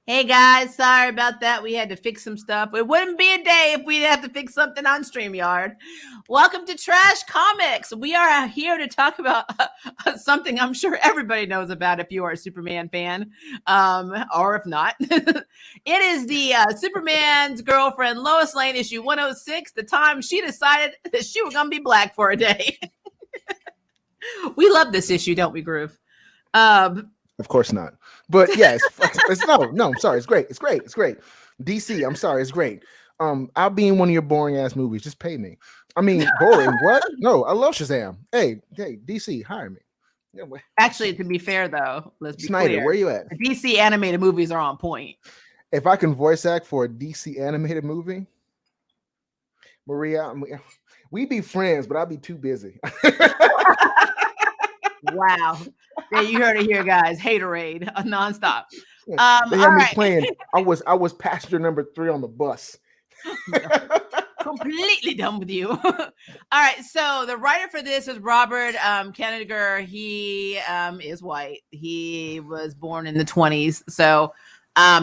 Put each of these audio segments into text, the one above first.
Hey guys, sorry about that. We had to fix some stuff. It wouldn't be a day if we didn't have to fix something on StreamYard. Welcome to Trash Comics. We are here to talk about something I'm sure everybody knows about if you are a Superman fan, or if not. It is the Superman's girlfriend Lois Lane issue 106, the time she decided that she was going to be black for a day. We love this issue, don't we, Groove? Of course not. But yes, I'm sorry. It's great. It's great. DC, I'm sorry. It's great. I'll be in one of your boring ass movies. Just pay me. I mean, boring. What? No, I love Shazam. Hey, DC, hire me. Yeah, actually, to be fair, though, let's be Snyder, clear. where you at? The DC animated movies are on point. If I can voice act for a DC animated movie, Maria, we'd be friends, but I'd be too busy. Wow. Yeah, you heard it here, guys. Haterade, nonstop. They had me playing. I was passenger number 3 on the bus. Completely done with you. All right. So the writer for this is Robert Kanigher. He is white. He was born in the 1920s. So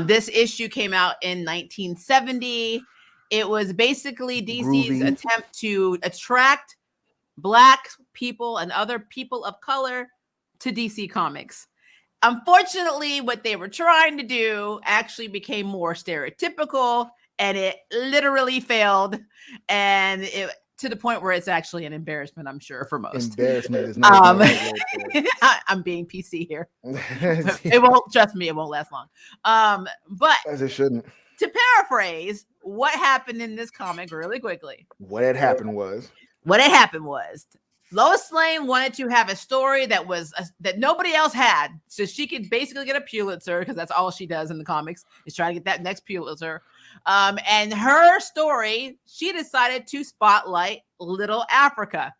this issue came out in 1970. It was basically DC's attempt to attract Black people and other people of color to DC Comics. Unfortunately, what they were trying to do actually became more stereotypical, and it literally failed. And it to the point where it's actually an embarrassment, I'm sure, for most. Embarrassment is not. I'm being PC here. It won't. Trust me, it won't last long. But as it shouldn't. To paraphrase, what happened in this comic really quickly? What had happened was Lois Lane wanted to have a story that was that nobody else had, so she could basically get a Pulitzer, because that's all she does in the comics is try to get that next Pulitzer. And her story, she decided to spotlight Little Africa.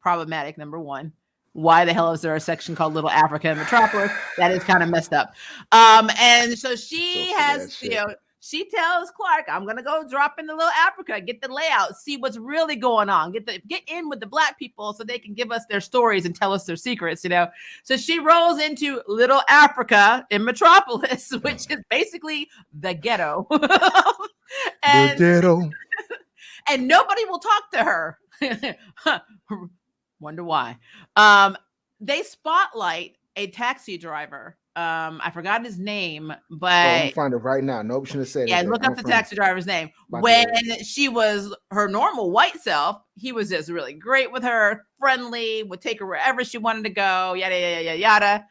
Problematic, number one. Why the hell is there a section called Little Africa in Metropolis? That is kind of messed up. And so she has, she tells Clark, I'm going to go drop into Little Africa, get the layout, see what's really going on, get in with the Black people so they can give us their stories and tell us their secrets, So she rolls into Little Africa in Metropolis, which is basically the ghetto. The ghetto. And nobody will talk to her. Wonder why. They spotlight a taxi driver. I forgot his name, but I'm gonna find it right now. Nope, shouldn't have said it. Yeah, look up the taxi driver's name. When she was her normal white self, he was just really great with her, friendly, would take her wherever she wanted to go, yada yada yada.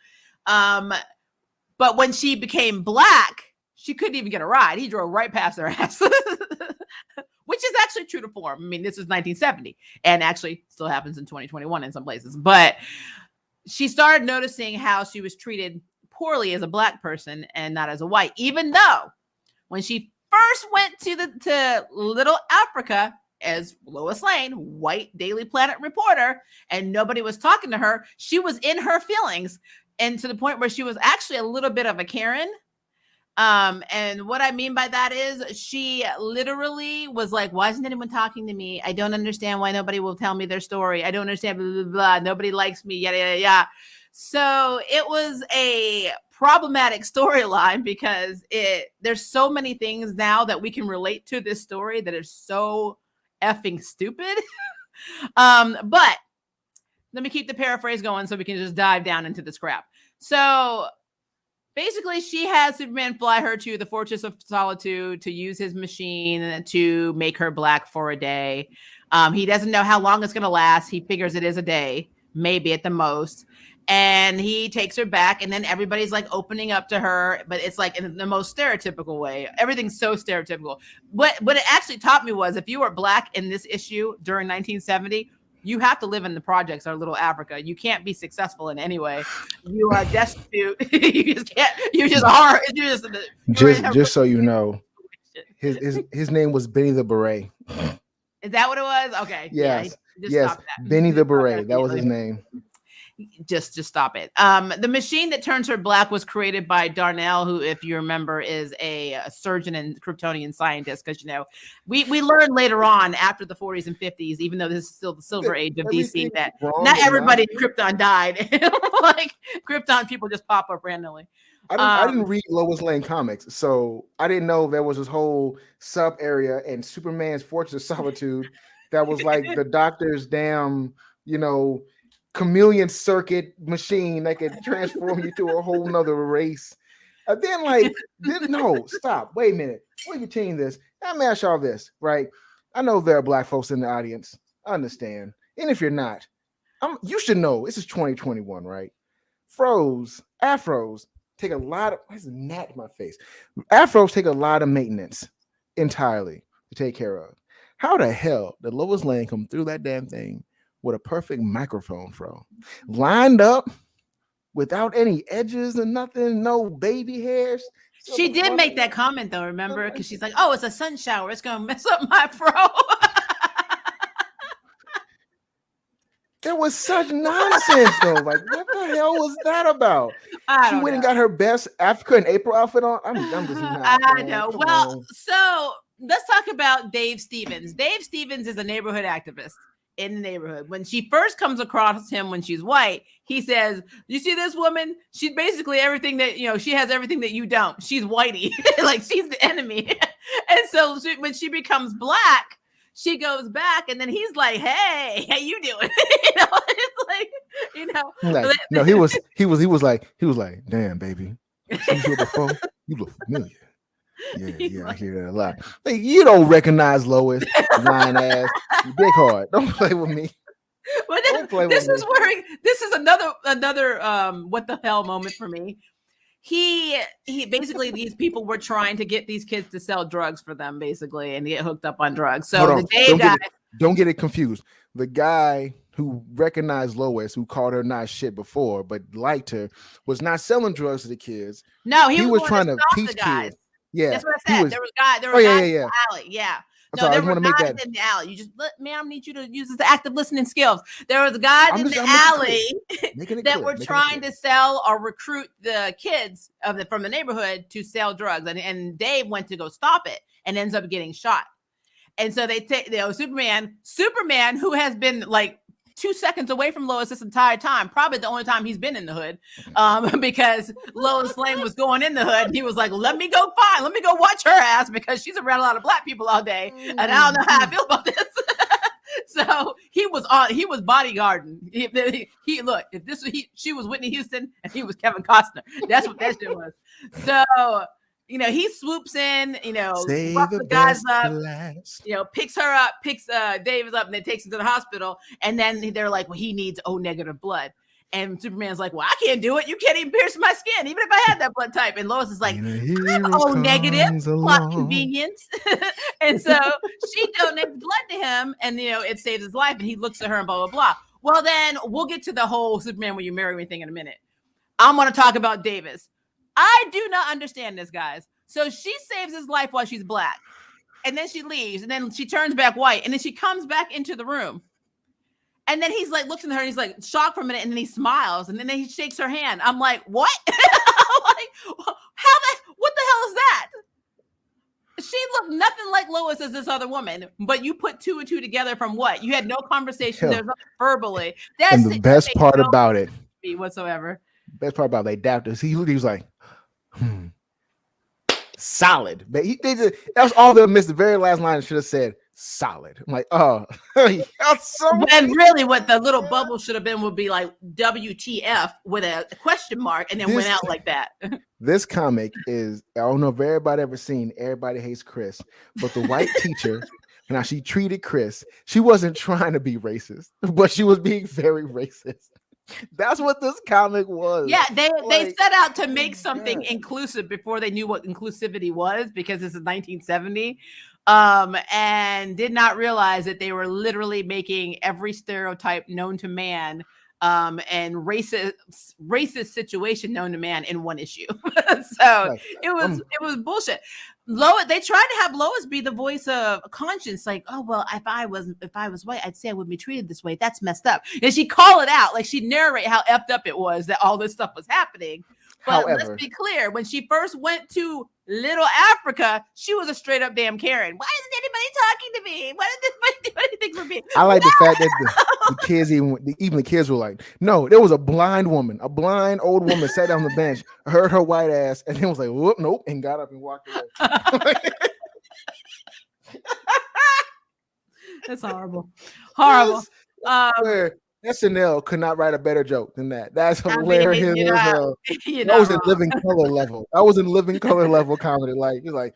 But when she became Black, she couldn't even get a ride. He drove right past her ass. Which is actually true to form. I mean, this is 1970 and actually still happens in 2021 in some places. But she started noticing how she was treated poorly as a Black person and not as a white, even though when she first went to Little Africa as Lois Lane, white Daily Planet reporter, and nobody was talking to her, she was in her feelings, and to the point where she was actually a little bit of a Karen. And what I mean by that is she literally was like, why isn't anyone talking to me? I don't understand why nobody will tell me their story. I don't understand, blah, blah, blah. Nobody likes me, yada, yada, yada. So it was a problematic storyline because there's so many things now that we can relate to this story that are so effing stupid. But let me keep the paraphrase going so we can just dive down into this crap. So basically, she has Superman fly her to the Fortress of Solitude to use his machine to make her Black for a day. He doesn't know how long it's going to last. He figures it is a day, maybe at the most. And he takes her back, and then everybody's like opening up to her, but it's like in the most stereotypical way. Everything's so stereotypical. What it actually taught me was if you were Black in this issue during 1970, you have to live in the projects or Little Africa. You can't be successful in any way. You are destitute. You just can't. You're just hard. Just so you know, his name was Benny the Beret. Is that what it was? Okay. Yes. Yeah, Benny the Beret. That was his name. Just stop it. The machine that turns her Black was created by Darnell, who, if you remember, is a surgeon and Kryptonian scientist. Because we learned later on after the 40s and 50s, even though this is still the silver age of DC, that not everybody in Krypton died. Like Krypton people just pop up randomly. I didn't read Lois Lane comics, so I didn't know there was this whole sub area in Superman's Fortress of Solitude that was like the Doctor's damn, chameleon circuit machine that could transform you to a whole nother race. And then no, stop. Wait a minute. Before you continue this, let me ask y'all this, right? I know there are black folks in the audience. I understand. And if you're not, you should know this is 2021, right? Afros take a lot of what's a gnat in my face. Afros take a lot of maintenance entirely to take care of. How the hell did Lois Lane come through that damn thing with a perfect microphone, fro? Lined up without any edges and nothing, no baby hairs. She did make that comment though, remember? Because she's like, "Oh, it's a sun shower. It's gonna mess up my fro." There was such nonsense though. Like, what the hell was that about? She went and got her best Africa and April outfit on. I'm just not. I know. Well, so let's talk about Dave Stevens. Dave Stevens is a neighborhood activist in the neighborhood. When she first comes across him when she's white, he says, "You see this woman? She's basically everything that she has everything that you don't. She's whitey, like she's the enemy." And so when she becomes black, she goes back, and then he's like, "Hey, how you doing?" It's like, no, he was like, "Damn, baby, you here before? You look familiar." Yeah, I hear that a lot. Like, you don't recognize Lois, lying ass, you dick hard. Don't play with me. But this is another what the hell moment for me. He basically, these people were trying to get these kids to sell drugs for them, basically, and get hooked up on drugs. So the Dave guy, don't get it confused. The guy who recognized Lois, who called her nice shit before, but liked her, was not selling drugs to the kids. No, he was trying to teach kids. Yeah, that's what I said. There was guys in the alley. Yeah. No, there were guys in the alley. You just, ma'am, I need you to use the active listening skills. There was guys in the alley that were trying to sell or recruit the kids from the neighborhood to sell drugs. And Dave went to go stop it and ends up getting shot. And so they take Superman, who has been like 2 seconds away from Lois this entire time, probably the only time he's been in the hood, because Lois Lane was going in the hood, and he was like, let me go watch her ass, because she's around a lot of black people all day, and I don't know how I feel about this. So he was bodyguarding. She was Whitney Houston and he was Kevin Costner. That's what that shit was. So he swoops in, roughs the guys up, picks her up, picks Davis up, and then takes him to the hospital. And then they're like, well, he needs O negative blood. And Superman's like, well, I can't do it. You can't even pierce my skin, even if I had that blood type. And Lois is like, I'm O negative, plot convenience. And so she donates blood to him, and it saves his life. And he looks at her and blah, blah, blah. Well, then we'll get to the whole Superman will you marry me thing in a minute. I'm going to talk about Davis. I do not understand this, guys. So she saves his life while she's black, and then she leaves, and then she turns back white, and then she comes back into the room, and then he's like looks at her, and he's like shocked for a minute, and then he smiles, and then he shakes her hand. I'm like, what? I'm like, what the hell is that? She looked nothing like Lois as this other woman, but you put two and two together from what? You had no conversation. There's nothing verbally. And the best part about it whatsoever. Best part about they adapted. He was like, solid. But that was all they missed. The very last line should have said solid. I'm like, oh, and really what the little bubble should have been would be like WTF with a question mark, and then went out like that. This comic is, I don't know if everybody ever seen Everybody Hates Chris, but the white teacher and how she treated Chris, she wasn't trying to be racist, but she was being very racist. That's what this comic was. Yeah, they set out to make something inclusive before they knew what inclusivity was, because this is 1970, and did not realize that they were literally making every stereotype known to man and racist situation known to man in one issue. So it was bullshit. Lois, they tried to have Lois be the voice of conscience, like, oh well, if I was white, I'd say I would be treated this way. That's messed up. And she call it out, like she narrate how effed up it was that all this stuff was happening. But let's be clear, when she first went to Little Africa, she was a straight up damn Karen. Why isn't talking to me? Why did this do anything for me? I like the fact that the kids, even the kids were like, no, there was a blind old woman sat down on the bench, heard her white ass, and then was like, whoop, nope, and got up and walked away. That's horrible. Horrible. Where SNL could not write a better joke than that. That's hilarious. I mean, That was in living color level. That was in living color level comedy. Like you're like,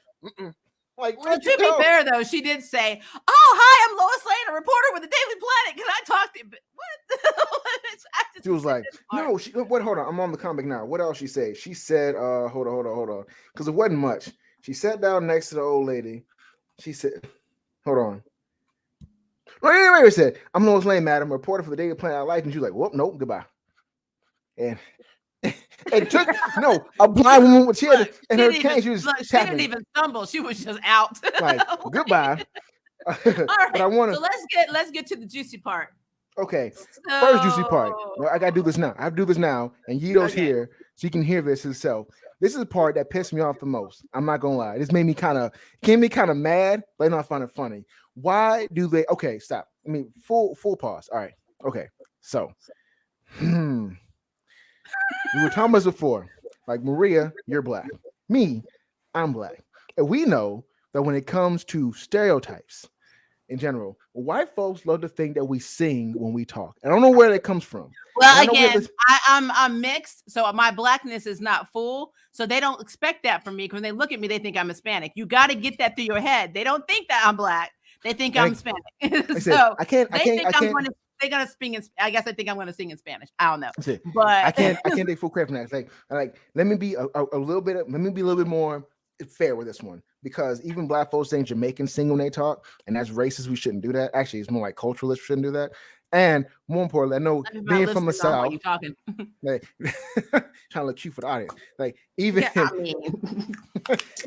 like. Well, to be fair though, she did say, "Oh, hi, I'm Lois Lane, a reporter with the Daily Planet. Can I talk to you?" What? She was like, "No, hold on. I'm on the comic now. What else she said? She said, hold on, because it wasn't much. She sat down next to the old lady. She said, hold on." Wait, said, "I'm Lois Lane, madam, reporter for the Daily Planet I like." And she was like, "Whoop, nope, goodbye." And it took a blind woman with her cane. She didn't even stumble. She was just out. Like, goodbye. All right. But I want to. So let's get to the juicy part. Okay. First juicy part. I gotta do this now. I have to do this now. And Yito's here, so you can hear this himself. This is the part that pissed me off the most. I'm not gonna lie. This made me kind of mad, but I don't find it funny. Why do they? Okay, stop. I mean, full pause. All right. Okay. So, we were talking about this before. Like, Maria, you're black. Me, I'm black. And we know that when it comes to stereotypes in general, white folks love to think that we sing when we talk. I don't know where that comes from. Well, again, I'm mixed, so my blackness is not full. So they don't expect that from me. Because when they look at me, they think I'm Hispanic. You got to get that through your head. They don't think that I'm black. They think I'm Hispanic. So they're gonna sing. I guess I think I'm gonna sing in Spanish. I don't know, but I can't take full credit for that. Like let me be a little bit more fair with this one, because even black folks saying Jamaican sing when they talk, and that's racist. We shouldn't do that. Actually, it's more like culturalists shouldn't do that. And more importantly, I know being from the South, you talking? Like, trying to look cute for the audience. Like even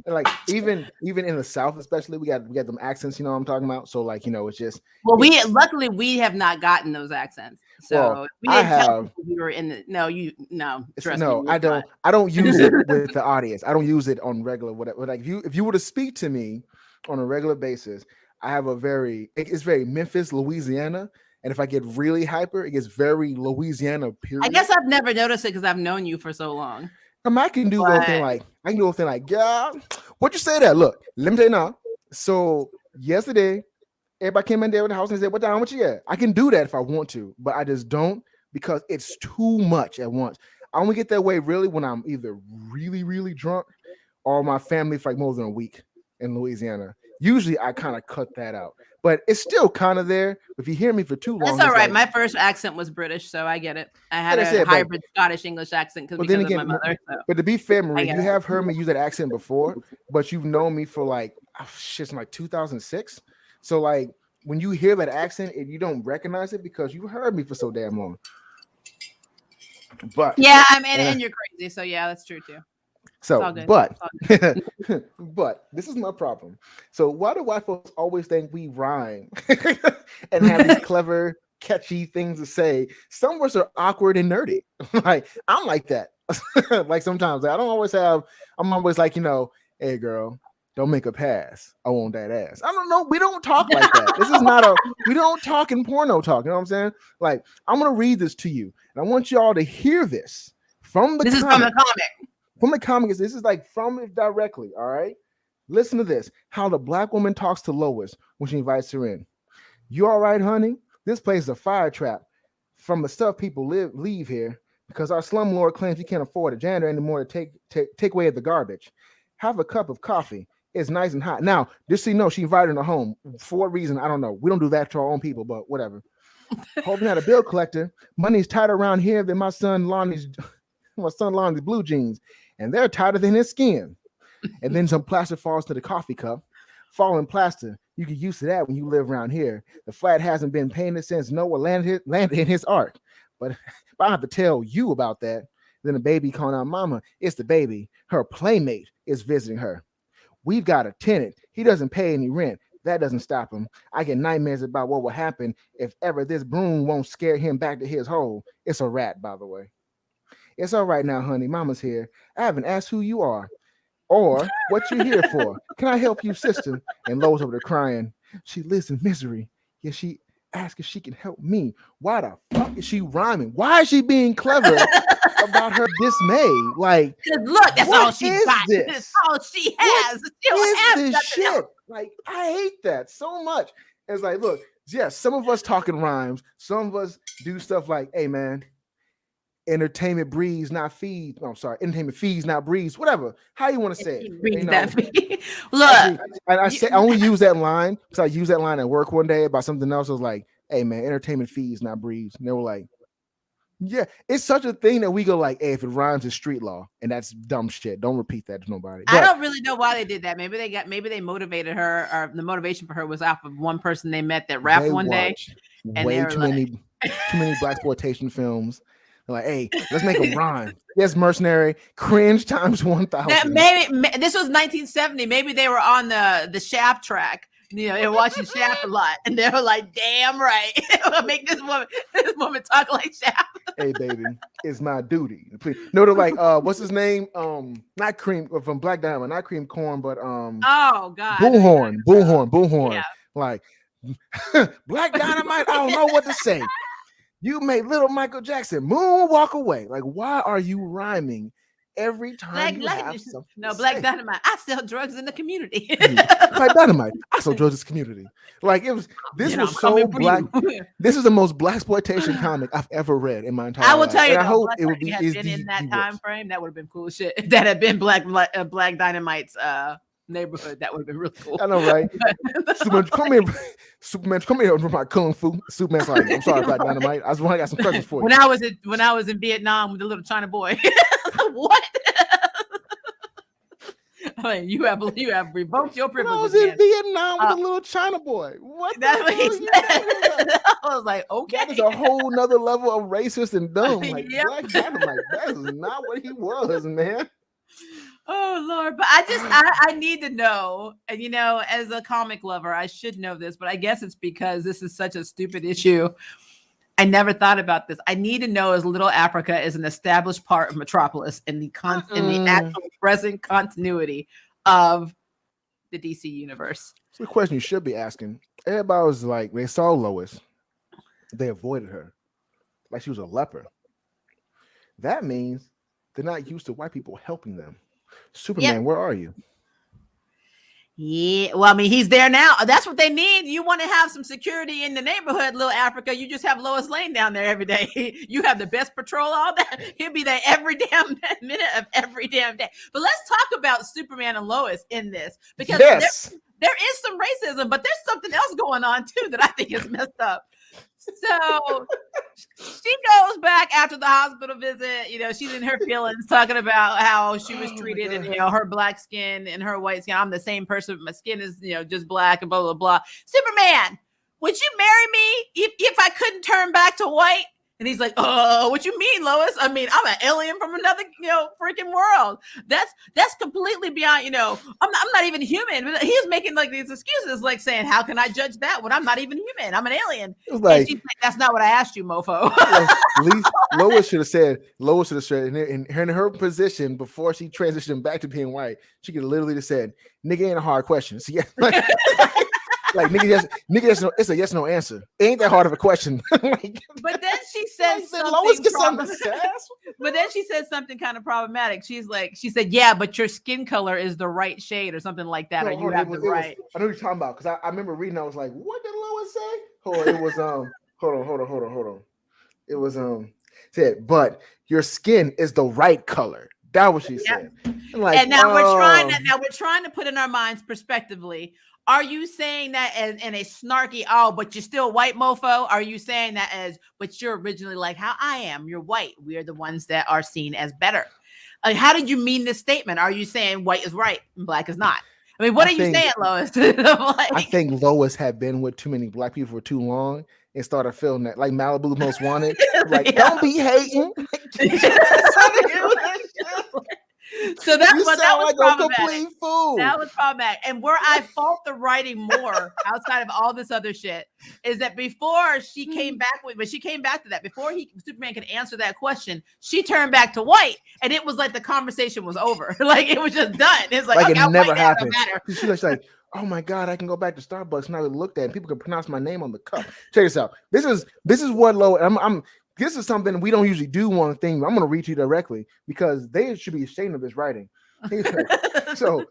like even in the South, especially, we got them accents. You know what I'm talking about? So like, it's just luckily we have not gotten those accents. So we didn't tell we were in the I don't use it with the audience. I don't use it on regular whatever. Like if you were to speak to me on a regular basis, I have it's very Memphis, Louisiana. And if I get really hyper, it gets very Louisiana. Period. I guess I've never noticed it because I've known you for so long. I can do a little thing like, yeah, what you say there? Look, let me tell you now. So yesterday, everybody came in there with the house and said, "What down? What you at?" I can do that if I want to, but I just don't, because it's too much at once. I only get that way really when I'm either really, really drunk or my family for like more than a week in Louisiana. Usually I kind of cut that out, but it's still kind of there. If you hear me for too long, that's all right. My first accent was British, so I get it. I had a hybrid Scottish English accent because of my mother. So. But to be fair, Marie, you have heard me use that accent before, but you've known me for like 2006. So like when you hear that accent, you don't recognize it because you heard me for so damn long. But yeah, and you're crazy. So yeah, that's true too. So, but this is my problem. So why do white folks always think we rhyme and have these clever, catchy things to say? Some of us are awkward and nerdy. Like I'm like that. Like sometimes I'm always like, "Hey girl, don't make a pass. I want that ass." I don't know. We don't talk like that. This is not we don't talk in porno talk. You know what I'm saying? Like I'm going to read this to you, and I want y'all to hear this from the comic. This is from the comic. From the comics, this is like from it directly. All right, listen to this. How the black woman talks to Lois when she invites her in. "You all right, honey? This place is a fire trap from the stuff people leave here because our slumlord claims he can't afford a janitor anymore to take away the garbage. Have a cup of coffee. It's nice and hot." Now, just so you know, she invited her to home for a reason. I don't know. We don't do that to our own people, but whatever. "Hoping at a bill collector. Money's tighter around here than my son Lonnie's blue jeans, and they're tighter than his skin." And then some plaster falls to the coffee cup. "Falling plaster, you get used to that when you live around here. The flat hasn't been painted since Noah landed in his ark. But I have to tell you about that." Then the baby calling out, "Mama, it's the baby. Her playmate is visiting her. We've got a tenant. He doesn't pay any rent. That doesn't stop him. I get nightmares about what will happen if ever this broom won't scare him back to his hole. It's a rat, by the way. It's all right now, honey. Mama's here. I haven't asked who you are. Or what you here for? Can I help you, sister? And Lois over there crying. She lives in misery. Yeah, she asked if she can help me. Why the fuck is she rhyming? Why is she being clever about her dismay? Like, look, that's all she got. This? That's all she has. What is this shit? Else. Like, I hate that so much. It's like, look, yes, some of us talking rhymes. Some of us do stuff like, hey, man, entertainment breeds, not feeds. No, I'm sorry, entertainment feeds, not breeds. Whatever. How you want to say it? Look, I only use that line because I used that line at work one day about something else. I was like, hey, man, entertainment feeds, not breeds. And they were like, yeah, it's such a thing that we go like, hey, if it rhymes, it's street law, and that's dumb shit. Don't repeat that to nobody. I don't really know why they did that. Maybe they motivated her, or the motivation for her was off of one person they met that rapped one day. And way too many blaxploitation films. They're like, hey, let's make a rhyme. Yes, mercenary, cringe times 1,000. Maybe this was 1970. Maybe they were on the Shaft track. You know, they were watching Shaft a lot, and they were like, "Damn right, we'll make this woman talk like Shaft." Hey, baby, it's my duty. Please. No, they're like, what's his name? Not Cream from Black Diamond, not Cream Corn, but oh god, Bullhorn. Yeah. Like Black Dynamite. I don't know what to say. You made little Michael Jackson moonwalk away. Like, why are you rhyming every time you have something? No, Black Dynamite. I sell drugs in the community. Black Dynamite. I sell drugs in the community. Like, it was. This was so black. This is the most blaxploitation comic I've ever read in my entire life. I will tell you, I hope it would be in that time frame. That would have been cool shit. If that had been Black Dynamite's neighborhood, that would have been really cool. I know, right? Superman, come here with my kung fu. Superman's like, I'm sorry, Black Dynamite. I got some questions for you. When I was in Vietnam with the little China boy. What? I mean, you have revoked your privilege. I was in Vietnam with a little China boy. What? That's what he said. I was like, okay. That is a whole nother level of racist and dumb. Like, yep. Black Dynamite. That is not what he was, man. Oh Lord, but I need to know, and you know, as a comic lover, I should know this, but I guess it's because this is such a stupid issue. I never thought about this. I need to know, as Little Africa is an established part of Metropolis in the actual present continuity of the DC universe. It's the question you should be asking. Everybody was like, they saw Lois, they avoided her, like she was a leper. That means they're not used to white people helping them. Superman, where are you? Yeah, well, I mean, he's there now. That's what they need. You want to have some security in the neighborhood, Little Africa. You just have Lois Lane down there every day. You have the best patrol, all that. He'll be there every damn minute of every damn day. But let's talk about Superman and Lois in this, because there is some racism, but there's something else going on too that I think is messed up. So she goes back after the hospital visit. You know, she's in her feelings, talking about how she was treated, and you know, her black skin and her white skin. I'm the same person, but my skin is, you know, just black and blah blah blah. Superman, would you marry me if I couldn't turn back to white? And he's like, oh, what you mean, Lois? I mean, I'm an alien from another, you know, freaking world. That's completely beyond, you know, I'm not even human. He's making like these excuses, like saying, how can I judge that when I'm not even human? I'm an alien. Like, she's like, that's not what I asked you, mofo. Lois should have said, in her position, before she transitioned back to being white, she could literally have said, nigga ain't a hard question. So yeah, like nigga, it's a yes no answer. It ain't that hard of a question. Like, but then she says something kind of problematic. She said, yeah, but your skin color is the right shade or something like that. I know what you're talking about, because I remember reading. I was like, what did Lois say? It was hold on. It was said, but your skin is the right color. That was she said. Like, and now we're trying to put in our minds prospectively. Are you saying that as in a snarky, oh, but you're still white, mofo? Are you saying that as, but you're originally like how I am? You're white. We are the ones that are seen as better. How did you mean this statement? Are you saying white is right and black is not? I mean, what are you saying, Lois? I think Lois had been with too many black people for too long and started feeling that, like Malibu Most Wanted. Like, don't be hating. So that You was sound like a problematic. complete fool. That was problematic. And where I fault the writing more outside of all this other shit is that before she came back when she came back to that, before Superman could answer that question, she turned back to white, and it was like the conversation was over. Like it was just done. It's like okay, it never white now, happened. don't matter. She was like, oh my God, I can go back to Starbucks and I looked at it and people can pronounce my name on the cup. Check this out. This is what Lois, this is something we don't usually do on thing. I'm gonna read to you directly because they should be ashamed of this writing. So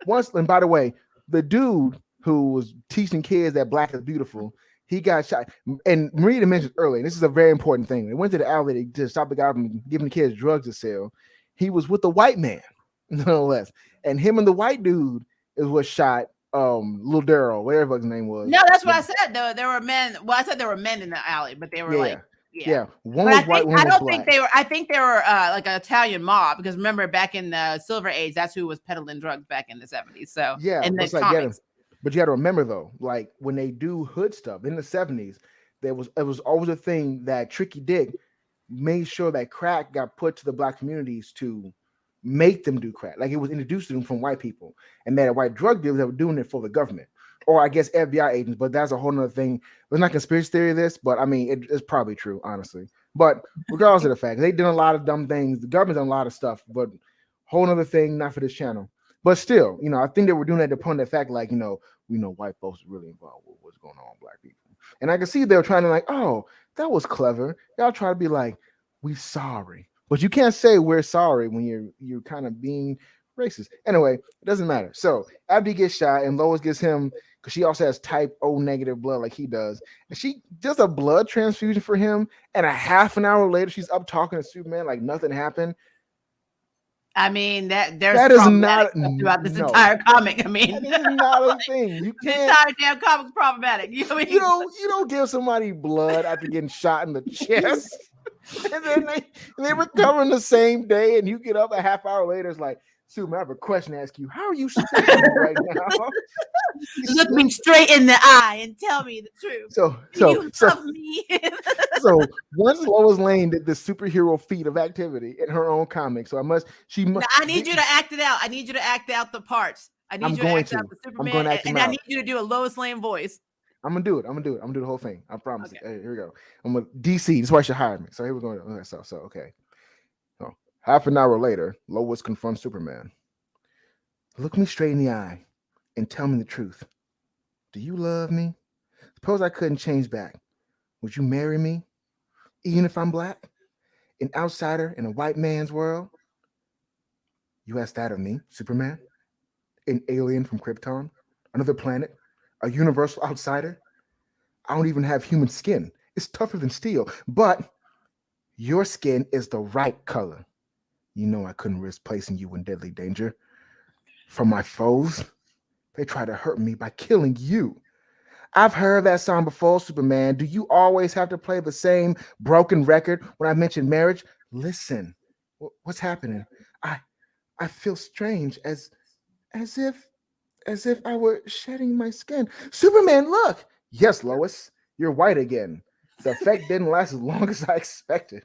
once, and by the way, the dude who was teaching kids that black is beautiful, he got shot. And Maria mentioned earlier, this is a very important thing. They went to the alley to stop the guy from giving the kids drugs to sell. He was with the white man, no less. And him and the white dude is what shot Little Daryl, whatever his name was. No, that's what I said. There were men. Well, I said there were men in the alley, but they were One was white, one was black. I think they were like an Italian mob because remember back in the Silver Age, that's who was peddling drugs back in the 70s. So yeah, in the comics. But you got to remember though, like when they do hood stuff in the 70s, it was always a thing that Tricky Dick made sure that crack got put to the black communities to make them do crack. Like it was introduced to them from white people, and that white drug dealers that were doing it for the government, or I guess FBI agents. But that's a whole nother thing. There's not conspiracy theory of this, but I mean it's probably true, honestly. But regardless of the fact, they did a lot of dumb things. The government's done a lot of stuff, but whole nother thing, not for this channel. But still, I think they were doing that to point that fact, like we know white folks are really involved with what's going on with black people, and I can see they were trying to like, oh, that was clever. Y'all try to be like, we sorry. But you can't say we're sorry when you're kind of being racist. Anyway, it doesn't matter. So Abdi gets shot and Lois gets him because she also has type O negative blood like he does. And she does a blood transfusion for him. And a half an hour later, she's up talking to Superman like nothing happened. I mean, that is not throughout this entire comic. I mean, that is not a thing. You can't. The entire damn comic's problematic. You know what I mean? You don't give somebody blood after getting shot in the chest. And then they recover in the same day, and you get up a half hour later. It's like, Superman, I have a question to ask you. How are you speaking right now? Look me straight in the eye and tell me the truth. So you love me. So once Lois Lane did the superhero feat of activity in her own comic, so I need you to act it out. I need you to act out the parts. I need you to act out the Superman, I need you to do a Lois Lane voice. I'm gonna do it. I'm gonna do the whole thing. I promise. Okay. Hey, here we go. I'm with DC. That's why she hired me. So here we go. Okay, so okay. So half an hour later, Lois confronts Superman. Look me straight in the eye and tell me the truth. Do you love me? Suppose I couldn't change back. Would you marry me, even if I'm black, an outsider in a white man's world? You asked that of me, Superman, an alien from Krypton, another planet. A universal outsider? I don't even have human skin. It's tougher than steel. But your skin is the right color. You know I couldn't risk placing you in deadly danger. From my foes, they try to hurt me by killing you. I've heard that song before, Superman. Do you always have to play the same broken record when I mention marriage? Listen, what's happening? I feel strange, as if I were shedding my skin. Superman, look. Yes, Lois, you're white again. The effect didn't last as long as I expected.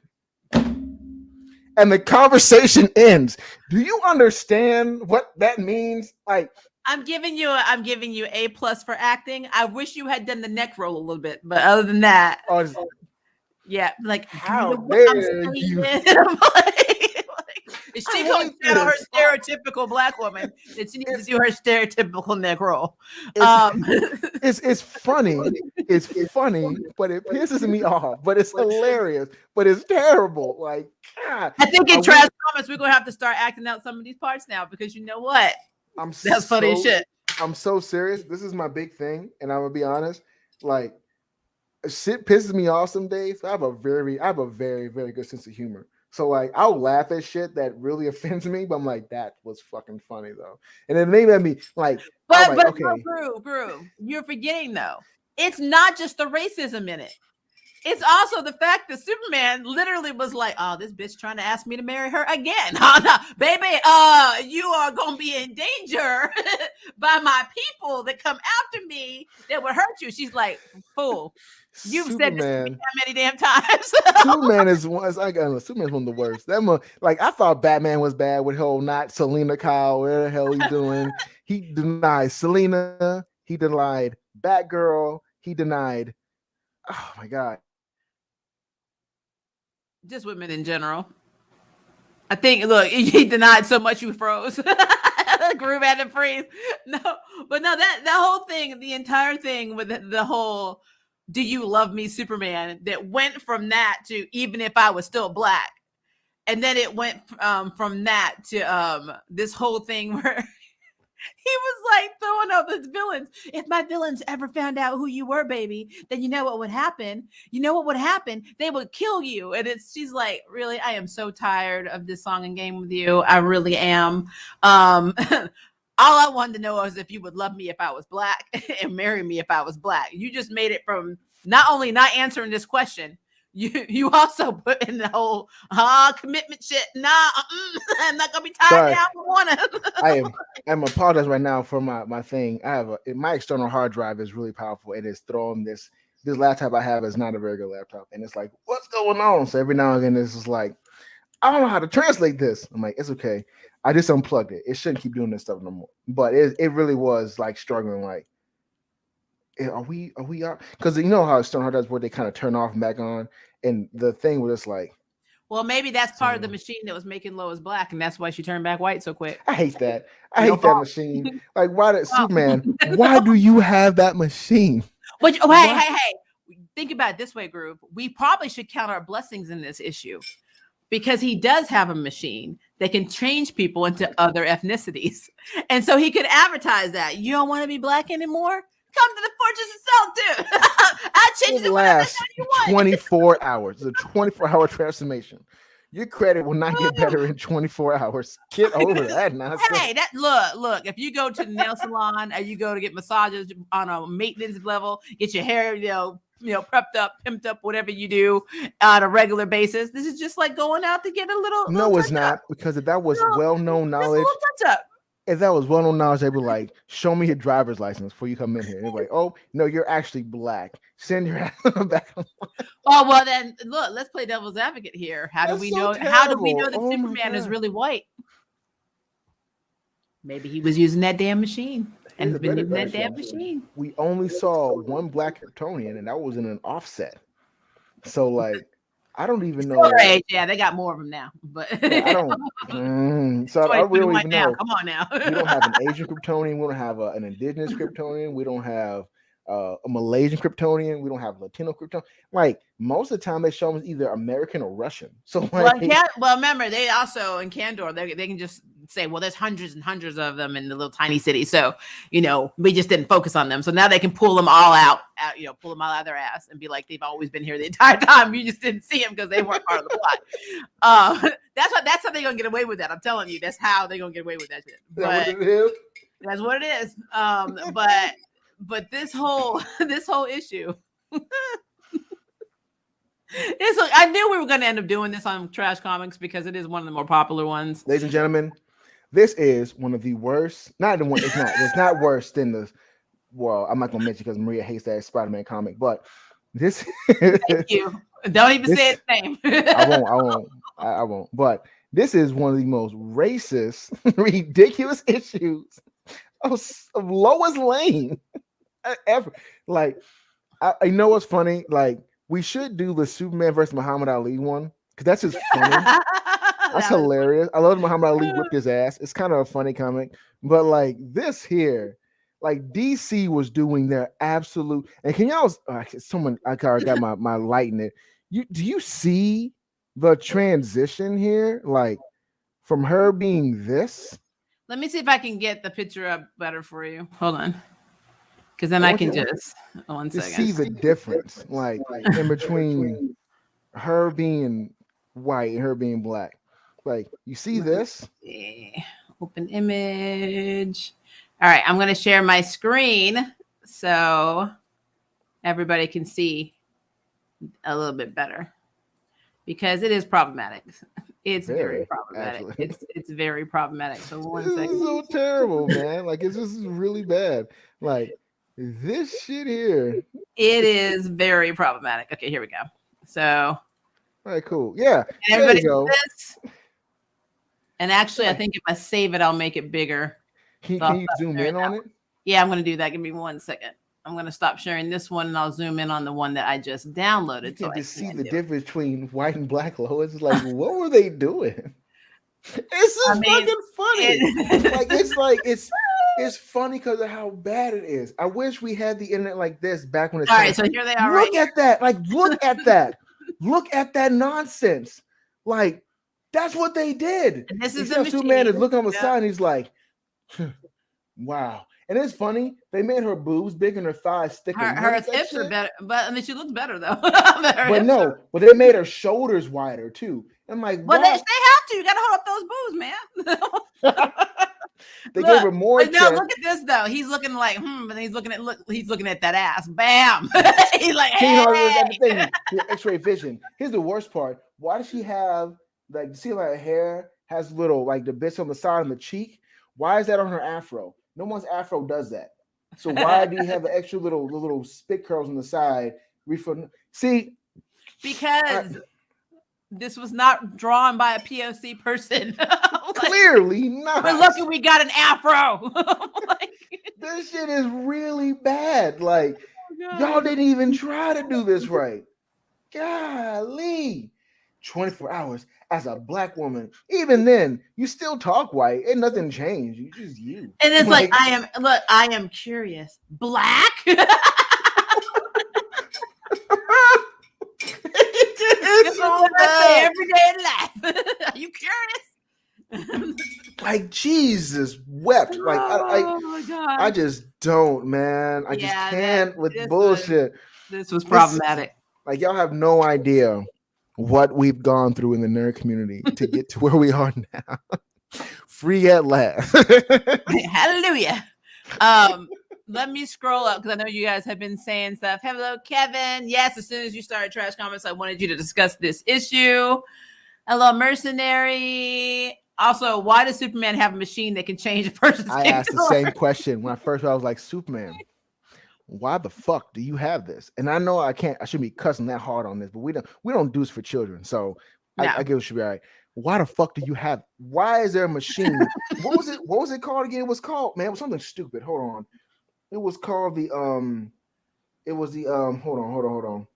And the conversation ends. Do you understand what that means? Like, I'm giving you A+ for acting. I wish you had done the neck roll a little bit, but other than that, yeah, like how dare you? Is she going to tell her stereotypical black woman that she needs to do her stereotypical neck roll? It's funny. It's funny, but it pisses me off. But it's hilarious. But it's terrible. Like, God. I think in Trash Comments, we're going to have to start acting out some of these parts now because you know what? That's funny as shit. I'm so serious. This is my big thing. And I'm going to be honest. Like, shit pisses me off some days. I have a very, very good sense of humor. So like I'll laugh at shit that really offends me, but I'm like, that was fucking funny though. And then maybe me like, but okay. Groove, you're forgetting though. It's not just the racism in it. It's also the fact that Superman literally was like, oh, this bitch trying to ask me to marry her again. Oh, no, baby, you are gonna be in danger by my people that come after me that would hurt you. She's like, fool. You've said this to me Superman. that many damn times. Superman is one. Superman's one of the worst. Like I thought Batman was bad with whole not Selena Kyle. Where the hell he doing? He denied Selena. He denied Batgirl. He denied. Oh my god. Just women in general. I think. Look, he denied so much you froze. Groove had to freeze. No, but no, that whole thing, the entire thing with the whole "Do you love me, Superman?" that went from that to even if I was still black, and then it went from that to this whole thing where he was like throwing out the villains. If my villains ever found out who you were, baby, then you know what would happen. You know what would happen? They would kill you. And she's like, really, I am so tired of this song and game with you. I really am. All I wanted to know was if you would love me if I was black and marry me if I was black. You just made it from not only not answering this question, you also put in the whole commitment shit. Nah, I'm not gonna be tied down for one. I'm apologizing right now for my thing. I have my external hard drive is really powerful. It is throwing this laptop I have is not a very good laptop, and it's like, what's going on? So every now and then this is like, I don't know how to translate this. I'm like, it's okay. I just unplugged it. It shouldn't keep doing this stuff no more. But it really was like struggling. Like, are we out? Because you know how external hard drives where they kind of turn off and back on, and the thing was just like, well, maybe that's part of the machine that was making Lois black, and that's why she turned back white so quick. I hate that. I hate that machine. Like, why did Superman? Why do you have that machine? But hey, think about it this way, Groove. We probably should count our blessings in this issue because he does have a machine that can change people into other ethnicities, and so he could advertise that you don't want to be black anymore. Come to the fortress itself, dude. I changed it last 24 hours. It's a 24-hour transformation. Your credit will not get better in 24 hours. Get over that nonsense. Hey, look. If you go to the nail salon or you go to get massages on a maintenance level, get your hair, prepped up, pimped up, whatever you do on a regular basis. This is just like going out to get a little. No, it's not, because if that was well-known knowledge. If that was well-known knowledge, they were like, show me your driver's license before you come in here. And they're like, oh, no, you're actually black. Send your ass back. Oh, well, then, look, let's play devil's advocate here. How do we know that Superman is really white? Maybe he was using that damn machine. And has been using that damn machine. We only saw one black Kryptonian, and that was in an offset. So, like, I don't even know. Yeah, they got more of them now, but I don't. So I really don't even know. Come on now. We don't have an Asian Kryptonian. We don't have an indigenous Kryptonian. We don't have a Malaysian Kryptonian. We don't have Latino Kryptonian. Like, most of the time, they show them either American or Russian. So well, remember, they also in Kandor they can just say, well, there's hundreds and hundreds of them in the little tiny city. So, we just didn't focus on them. So now they can pull them all out, pull them all out of their ass and be like, they've always been here the entire time. You just didn't see them because they weren't part of the plot. That's how they're going to get away with that. I'm telling you, that's how they're going to get away with that shit. That's what it is. But this whole issue, I knew we were going to end up doing this on Trash Comics because it is one of the more popular ones. Ladies and gentlemen, this is one of the worst. Not the one. It's not worse than the. Well, I'm not going to mention because Maria hates that Spider-Man comic, but this. Thank you. Don't even say its name. I won't. But this is one of the most racist, ridiculous issues of Lois Lane ever. Like, I know what's funny. Like, we should do the Superman versus Muhammad Ali one because that's just funny. That's hilarious. I love Muhammad Ali whipped his ass. It's kind of a funny comic, but like this here, like DC was doing their absolute. And can y'all? Someone I got my light in it. Do you see the transition here? Like from her being this. Let me see if I can get the picture up better for you. Hold on. Because then I can just 1 second. See the difference, like in between her being white and her being black. Like, you see this? Open image. All right, I'm going to share my screen so everybody can see a little bit better because it is problematic. It's very problematic. It's very problematic. So 1 second. This is so terrible, man. Like, it's just really bad. Like, This shit here. It is very problematic. Okay, here we go. So, All right, cool. Yeah, there everybody you go. this. And actually, I think if I save it, I'll make it bigger. Can you zoom in on it? Yeah, I'm going to do that. Give me 1 second. I'm going to stop sharing this one, and I'll zoom in on the one that I just downloaded. You can just see the difference between white and black Lois. It's like, what were they doing? It's just fucking funny. It's funny because of how bad it is. I wish we had the internet like this back when it's all right. So here they are. Look at that. Like, look at that. Look at that nonsense. Like, that's what they did. And this is the Superman is looking on the side and he's like, wow. And it's funny, they made her boobs big and her thighs thicker. Her hips are better, but I mean, she looks better though. But they made her shoulders wider too. I'm like, well, they have to. You got to hold up those boobs, man. They gave her more. But now look at this though. He's looking like, but he's looking at that ass. Bam. He's like, hey. X-ray vision. Here's the worst part. Why does she have like? See, like her hair has little like the bits on the side of the cheek. Why is that on her afro? No one's afro does that. So why do you have the extra little spit curls on the side? See, because this was not drawn by a POC person. Clearly not. We're lucky we got an afro. This shit is really bad. Like, y'all didn't even try to do this right. Golly. 24 hours as a black woman. Even then, you still talk white. Ain't nothing changed. You just you. And it's like I am curious. Black? It's all I say every day in life. Are you curious? Like Jesus wept. Like my God. I just don't, man. I just can't with bullshit. This was problematic. Like y'all have no idea what we've gone through in the nerd community to get to where we are now. Free at last. Hallelujah. Let me scroll up because I know you guys have been saying stuff. Hello, Kevin. Yes, as soon as you started trash comments, I wanted you to discuss this issue. Hello, Mercenary. Also, why does Superman have a machine that can change a person's I asked the same question when I was like, Superman, why the fuck do you have this? And I know I shouldn't be cussing that hard on this, but we don't do this for children. So no. I guess it should be all right. Why the fuck do you have? Why is there a machine? What was it called again? It was called, man, it was something stupid. Hold on. It was called the hold on.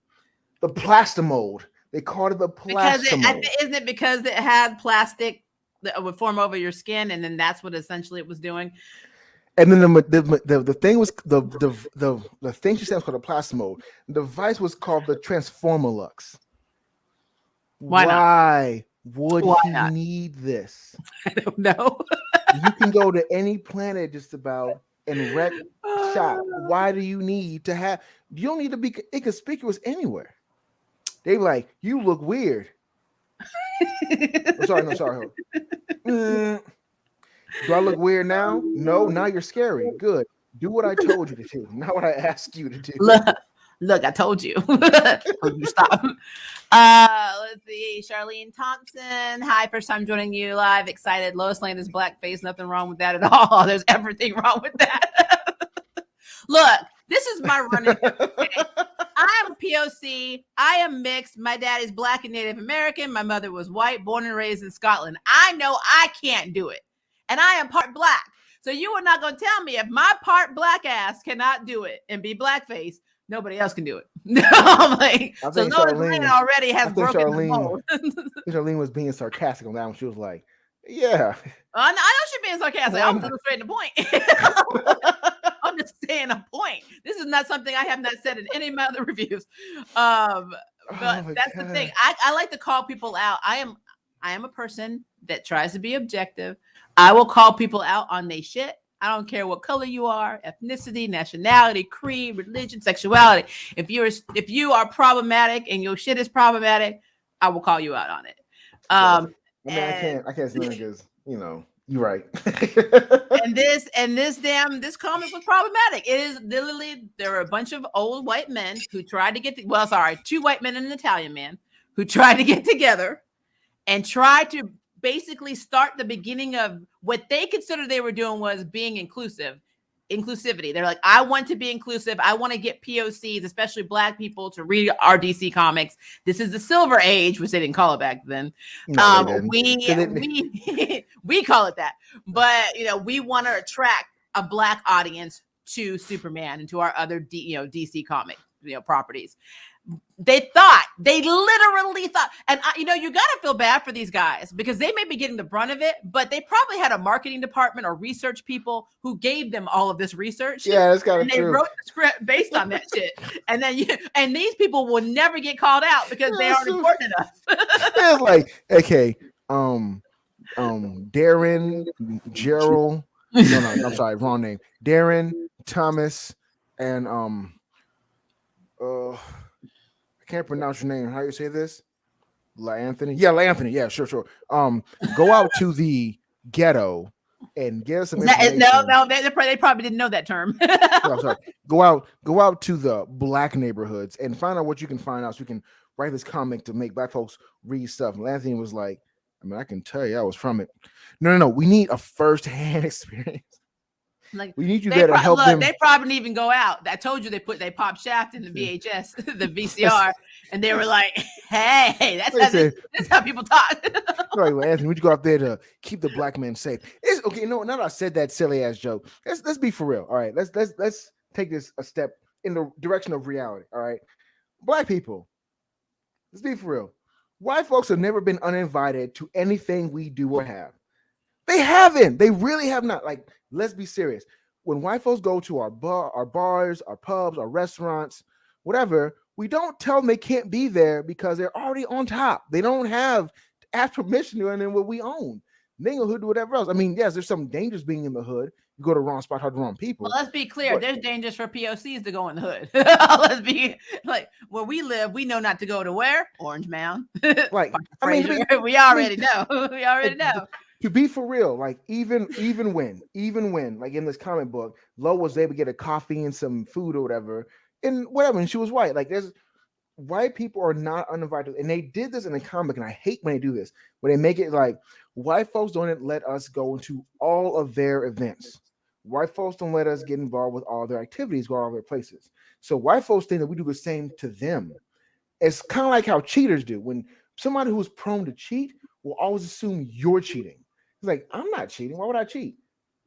The Plastimode. They called it the Plastimode. Isn't it because it had plastic that would form over your skin, and then that's what essentially it was doing? And then the thing was the thing she said was called the Plastimode. The device was called the Transformalux. Why would he need this? I don't know. You can go to any planet just about and wreck shop. Why do you need to have? You don't need to be inconspicuous anywhere. They like, you look weird. Sorry. Do I look weird now? No, now you're scary. Good. Do what I told you to do, not what I asked you to do. Look, I told you. Stop. Let's see. Charlene Thompson. Hi, first time joining you live. Excited. Lois Lane is blackface. Nothing wrong with that at all. There's everything wrong with that. Look, this is my running. I am POC. I am mixed. My dad is black and Native American. My mother was white, born and raised in Scotland. I know I can't do it. And I am part black. So you are not going to tell me if my part black ass cannot do it and be blackface, nobody else can do it. I'm like, so Lois Lane already has broken the mold. Charlene was being sarcastic on that one. She was like, yeah. I know she's being sarcastic. I'm illustrating the point. I'm just saying a point. This is not something I have not said in any of my other reviews. But that's the thing. I like to call people out. I am a person that tries to be objective. I will call people out on their shit. I don't care what color you are, ethnicity, nationality, creed, religion, sexuality. If you are problematic and your shit is problematic, I will call you out on it. I can't say because you're right. and this comic was problematic. It is literally, there were a bunch of old white men who tried to two white men and an Italian man who tried to get together and tried to basically start the beginning of what they considered they were doing was being inclusive. inclusivity. They're like, I want to be inclusive. I want to get POCs, especially Black people, to read our DC comics. This is the Silver Age, which they didn't call it back then. No, they didn't. We call it that. But we want to attract a Black audience to Superman and to our other DC comic properties. They literally thought, and you gotta feel bad for these guys because they may be getting the brunt of it, but they probably had a marketing department or research people who gave them all of this research. Yeah, that's kind of true. They wrote the script based on that shit, and then and these people will never get called out because they aren't important enough. It's like, okay, Darren, Gerald. No, I'm sorry, wrong name. Darren, Thomas, and I can't pronounce your name. How you say this? Anthony? Yeah, Anthony. Yeah, sure. Go out to the ghetto and get some information. No, they probably didn't know that term. I'm sorry. Go out to the Black neighborhoods and find out what you can find out so you can write this comic to make Black folks read stuff. And Anthony was like, I can tell you I was from it. No. We need a first-hand experience. Like, we need you there to help them. They probably didn't even go out. I told you they popped Shaft in the VHS, the VCR, and they were like, "Hey, that's how people talk." Right, well, Anthony, would you go out there to keep the Black men safe? It's okay. No, now that I said that silly ass joke, let's be for real. All right, let's take this a step in the direction of reality. All right, Black people, let's be for real. White folks have never been uninvited to anything we do or have. They haven't. They really have not. Like, let's be serious. When white folks go to our bars, our pubs, our restaurants, whatever, we don't tell them they can't be there because they're already on top. They don't have to ask permission to anything what we own. They go hood do whatever else. I mean, yes, there's some dangers being in the hood. You go to the wrong spot, talk to the wrong people. Well, let's be clear. There's dangers for POCs to go in the hood. Let's be like, where we live, we know not to go to where? Orange Mound. Like, we already know. We already know. To be for real, like even when, like in this comic book, Lois was able to get a coffee and some food or whatever, and she was white. Like, there's white people are not uninvited, and they did this in the comic, and I hate when they do this, when they make it like white folks don't let us go into all of their events. White folks don't let us get involved with all their activities, go all their places. So white folks think that we do the same to them. It's kind of like how cheaters do. When somebody who's prone to cheat will always assume you're cheating. It's like, I'm not cheating. Why would I cheat?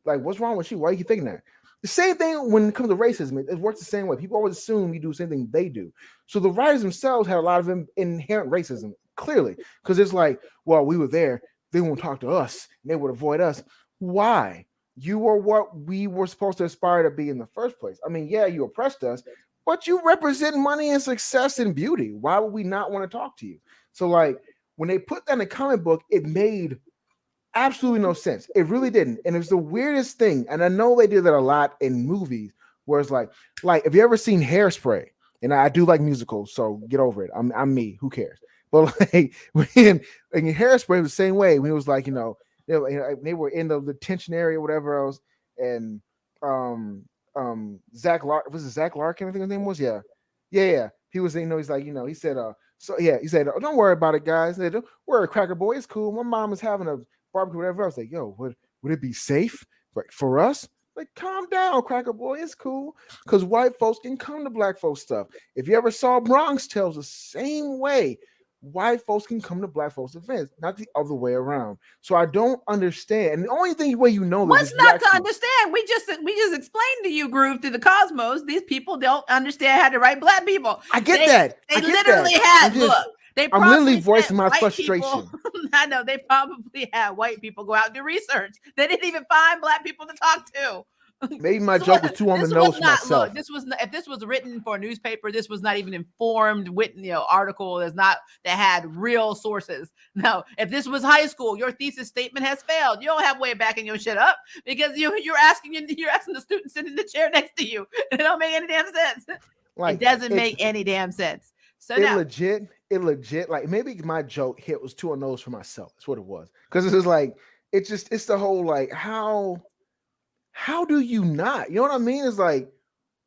Like, what's wrong with you? Why are you thinking that? The same thing when it comes to racism. It works the same way. People always assume you do the same thing they do. So the writers themselves had a lot of inherent racism, clearly, because it's like, well, we were there. They won't talk to us. And they would avoid us. Why? You were what we were supposed to aspire to be in the first place. I mean, yeah, you oppressed us, but you represent money and success and beauty. Why would we not want to talk to you? So, like, when they put that in a comic book, it made absolutely no sense. It really didn't. And it was the weirdest thing. And I know they did that a lot in movies where it's like, have you ever seen Hairspray? And I do like musicals, so get over it. I'm me. Who cares? But like in Hairspray, it was the same way. When it was like, they were in the detention area, whatever else. And Zach Larkin, was it Zach Larkin? I think his name was. Yeah. He was, he's like, he said, he said, oh, don't worry about it, guys. They don't worry, Cracker Boy, it's cool. My mom is having a barbecue, whatever. I was like, yo, would it be safe for us? Like, calm down, Cracker Boy, it's cool. Because white folks can come to Black folks stuff. If you ever saw Bronx Tales, the same way, white folks can come to Black folks events, not the other way around. So I don't understand. And the only way what's not to understand? We just explained to you, Groove, through the cosmos. These people don't understand how to write Black people. I get that. They literally had I'm literally voicing my frustration. I know they probably had white people go out and do research. They didn't even find Black people to talk to. Maybe my joke was too on the nose for myself. If this was written for a newspaper, this was not even informed article. That had real sources. No, if this was high school, your thesis statement has failed. You don't have way of backing your shit up because you're asking the student sitting in the chair next to you. It don't make any damn sense. It doesn't make any damn sense. So it legit, like, maybe my joke hit was too on the nose for myself. That's what it was. Because it was like, it's the whole, like, how do you not? You know what I mean? It's like,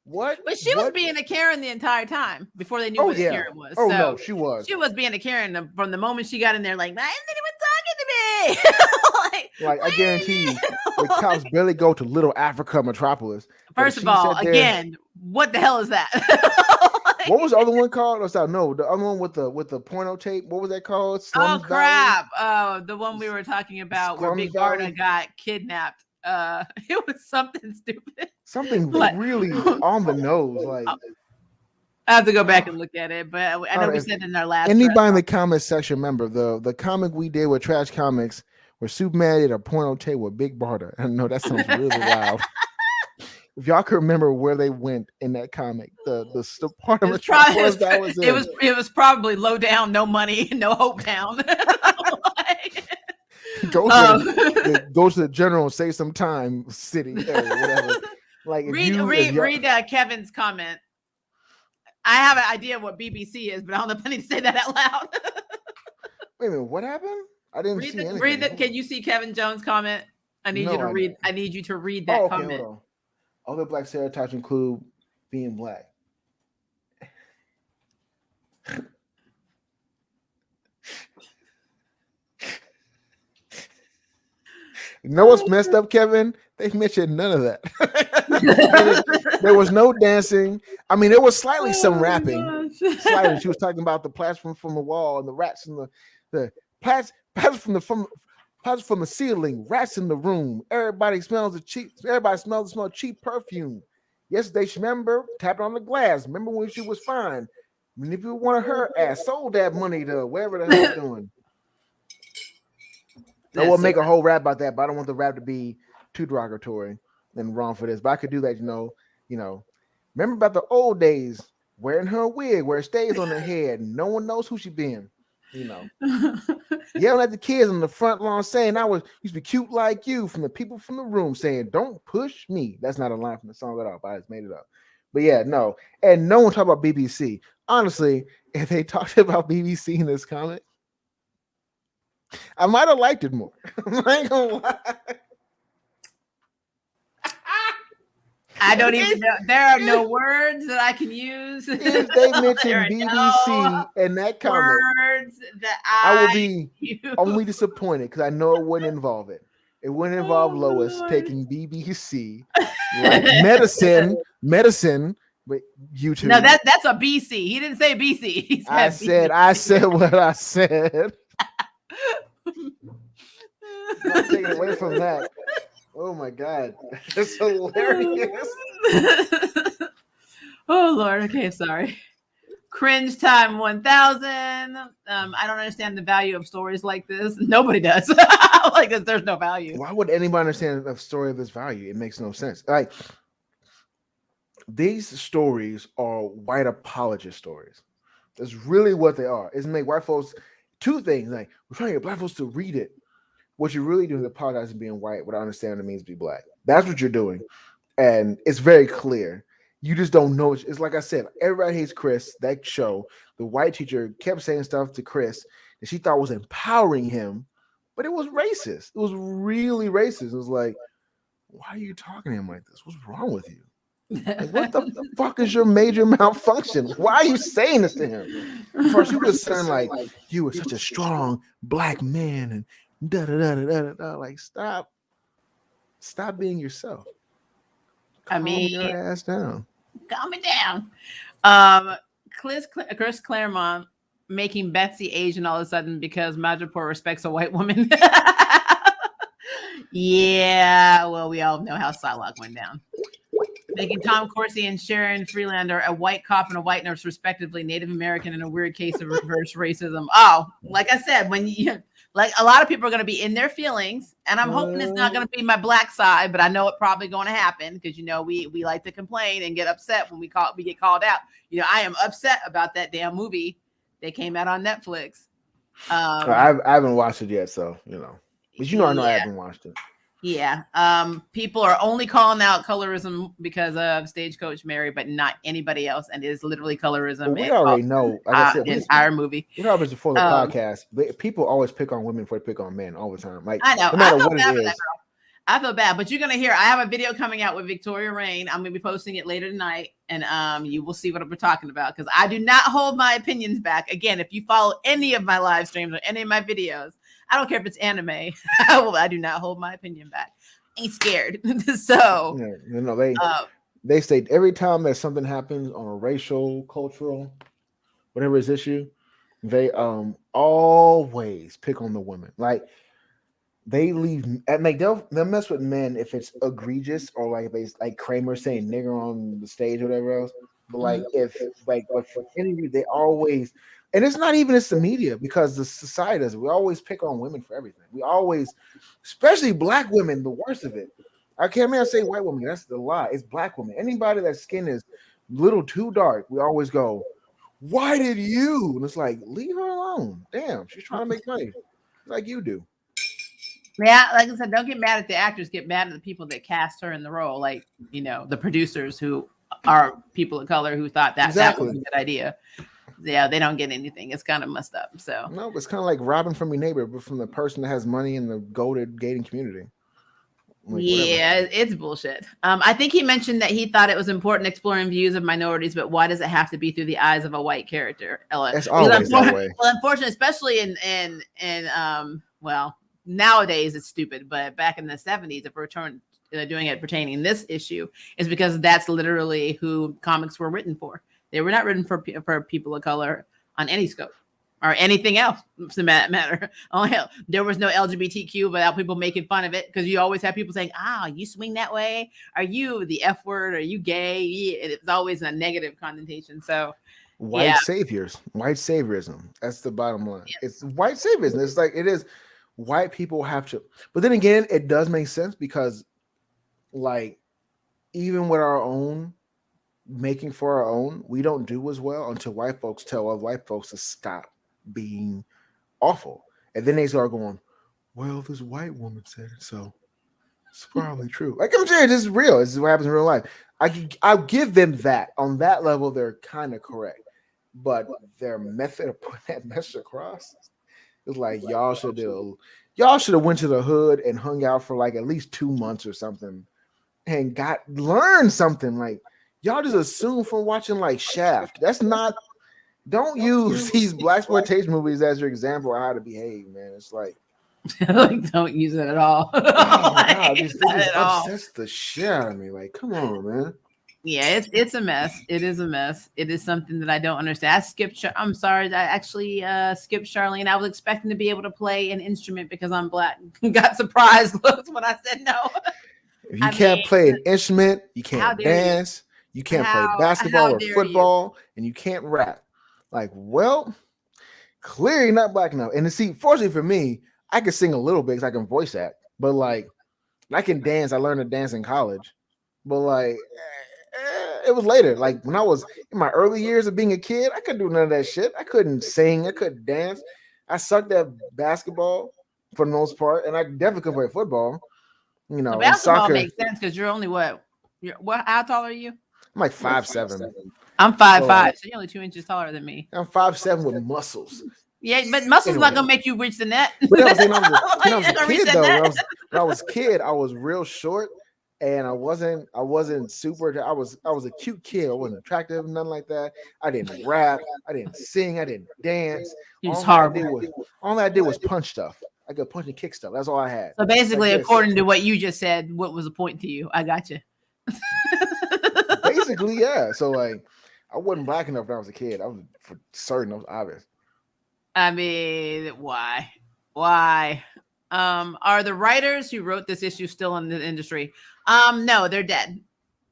what? But she was being a Karen the entire time before they knew what a Karen was. Oh, no, she was. She was being a Karen from the moment she got in there, like, why isn't anyone talking to me. Like I guarantee you, the cops barely go to Little Africa Metropolis. First of all, again, what the hell is that? What was the other one called? No, the other one with the porno tape. What was that called? Slums crap! Oh, the one we were talking about where Big Barda got kidnapped. It was something stupid. Something really on the nose. Like I have to go back and look at it, but I know we said in our last. Anybody in the comment section, remember the comic we did with Trash Comics, where Superman did a porno tape with Big Barda. I know that sounds really loud. If y'all can remember where they went in that comic, the part of Metropolis that was in. It was probably Low Down, No Money, No Hope Town. Go to the General and Save Some Time City or whatever. Like read Kevin's comment. I have an idea of what BBC is, but I don't know if I need to say that out loud. Wait a minute, what happened? I didn't see anything. Can you see Kevin Jones' comment? I need you to read. I need you to read that comment. Hold on. Other black stereotypes include being black. You know what's messed up, Kevin? They mentioned none of that. There was no dancing. I mean, there was slightly some rapping. Slightly, she was talking about the plants from the wall and the rats and the plants from the ceiling, rats in the room. Everybody smells the cheap perfume. Yesterday, she remember tapping on the glass. Remember when she was fine? Many people wanted her ass, sold that money to wherever the hell she's doing. I will make a whole rap about that, but I don't want the rap to be too derogatory and wrong for this. But I could do that, you know. Remember about the old days, wearing her wig where it stays on her head. No one knows who she been, you know. Yelling at the kids on the front lawn saying I used to be cute like you, from the people from the room saying, don't push me. That's not a line from the song at all, but I just made it up. But yeah, no. And no one talked about BBC. Honestly, if they talked about BBC in this comic, I might have liked it more. I ain't gonna lie. I don't even know. There are no words that I can use. If they mention BBC in that comic, words that I will be only disappointed because I know it wouldn't involve it. It wouldn't involve Lois taking BBC, like medicine, but YouTube. No, that's a BC. He didn't say BC. He said I said what I said. Not taking away from that. Oh my God, that's hilarious. Oh Lord. Okay, sorry. Cringe time 1000. I don't understand the value of stories like this. Nobody does. Like this, there's no value. Why would anybody understand a story of this value? It makes no sense. Like these stories are white apologist stories. That's really what they are. It's make white folks two things. Like we're trying to get black folks to read it. What you're really doing is apologizing being white without understanding what it means to be black. That's what you're doing. And it's very clear. You just don't know. It's like I said, everybody hates Chris. That show, the white teacher kept saying stuff to Chris that she thought was empowering him, but it was racist. It was really racist. It was like, why are you talking to him like this? What's wrong with you? Like, what the fuck is your major malfunction? Why are you saying this to him? First, you just sound like you were such a strong black man and like stop being yourself. Calm your ass down. Calm it down. Chris Claremont making Betsy Asian all of a sudden because Madripoor respects a white woman. Yeah, well, we all know how Psylocke went down. Making Tom Corsi and Sharon Freelander a white cop and a white nurse, respectively, Native American in a weird case of reverse racism. Oh, like I said, when you like a lot of people are going to be in their feelings, and I'm hoping it's not going to be my black side, but I know it's probably going to happen because we like to complain and get upset when we get called out. I am upset about that damn movie that came out on Netflix. I haven't watched it yet, so but I know I haven't watched it. Yeah. People are only calling out colorism because of Stagecoach Mary, but not anybody else. And it is literally colorism. Well, we already know. Like I said, the entire movie. We know before the podcast. People always pick on women before they pick on men all the time. Like I know. No matter what it is. I feel bad, but you're gonna hear. I have a video coming out with Victoria Rain. I'm gonna be posting it later tonight, and you will see what we're talking about because I do not hold my opinions back. Again, if you follow any of my live streams or any of my videos, I don't care if it's anime. I do not hold my opinion back. Ain't scared. So, they say every time that something happens on a racial, cultural, whatever is issue, they always pick on the women. Like they leave and like they'll mess with men if it's egregious or like they like Kramer saying nigger on the stage or whatever else. But like if like but for any reason they always, and it's not even it's the media because the society does it. We always pick on women for everything. We always, especially black women, the worst of it. I can't say white women. That's the lie. It's black women. Anybody that skin is a little too dark, we always go, why did you? And it's like, leave her alone. Damn, she's trying to make money like you do. Yeah, like I said, don't get mad at the actors. Get mad at the people that cast her in the role. Like, you know, the producers who are people of color who thought that that was a good idea. Yeah, they don't get anything. It's kind of messed up. So no, it's kind of like robbing from your neighbor, but from the person that has money in the goated gating community. Like, yeah, it's bullshit. I think he mentioned that he thought it was important exploring views of minorities, but why does it have to be through the eyes of a white character? Ella, that's always that way. Well, unfortunately, especially in well, nowadays it's stupid, but back in the 70s, if we're doing it pertaining this issue, is because that's literally who comics were written for. They were not written for people of color on any scope or anything else for that matter. Oh hell, there was no LGBTQ without people making fun of it because you always have people saying, you swing that way? Are you the F word? Are you gay? It's always a negative connotation. So white saviors, white saviorism. That's the bottom line. Yeah. It's white saviorism. It's like it is. White people have to, but then again, it does make sense because, like, even with our own making for our own, we don't do as well until white folks tell other white folks to stop being awful, and then they start going, "Well, this white woman said it, so it's probably true." Like I'm serious, this is real. This is what happens in real life. I'll give them that on that level. They're kind of correct, but their method of putting that message across. It's like y'all should have went to the hood and hung out for like at least 2 months or something and learned something. Like y'all just assume from watching like Shaft. That's not. Don't use these blaxploitation movies as your example of how to behave, man. It's like don't use it at all. Oh my God, it just upsets the shit out of me. Like, come on, man. Yeah, it's a mess. It is a mess. It is something that I don't understand. I'm sorry. I actually skipped Charlene. I was expecting to be able to play an instrument because I'm black. Got surprised looks when I said no. If you can't play an instrument, you can't dance, you can't play basketball or football, and you can't rap. Like, well, clearly not black enough. And to see, fortunately for me, I can sing a little bit because I can voice act. But like, I can dance. I learned to dance in college. But like, it was later. Like when I was in my early years of being a kid, I couldn't do none of that shit. I couldn't sing. I couldn't dance. I sucked at basketball for the most part, and I definitely could play football. You know, so basketball makes sense because you're only what? How tall are you? I'm like 5'7". I'm 5'5", so you're only 2 inches taller than me. I'm 5'7" with muscles. Yeah, but muscles not gonna make you reach the net. But I was saying, when I was a kid, though, when I was a kid, I was real short. And I wasn't super. I was a cute kid. I wasn't attractive, nothing like that. I didn't rap. I didn't sing. I didn't dance. All I did was punch stuff. I could punch and kick stuff. That's all I had. So basically, like according to what you just said, what was the point to you? I got you. Basically, yeah. So like, I wasn't black enough when I was a kid. I was for certain. That was obvious. I mean, why? Are the writers who wrote this issue still in the industry? No, they're dead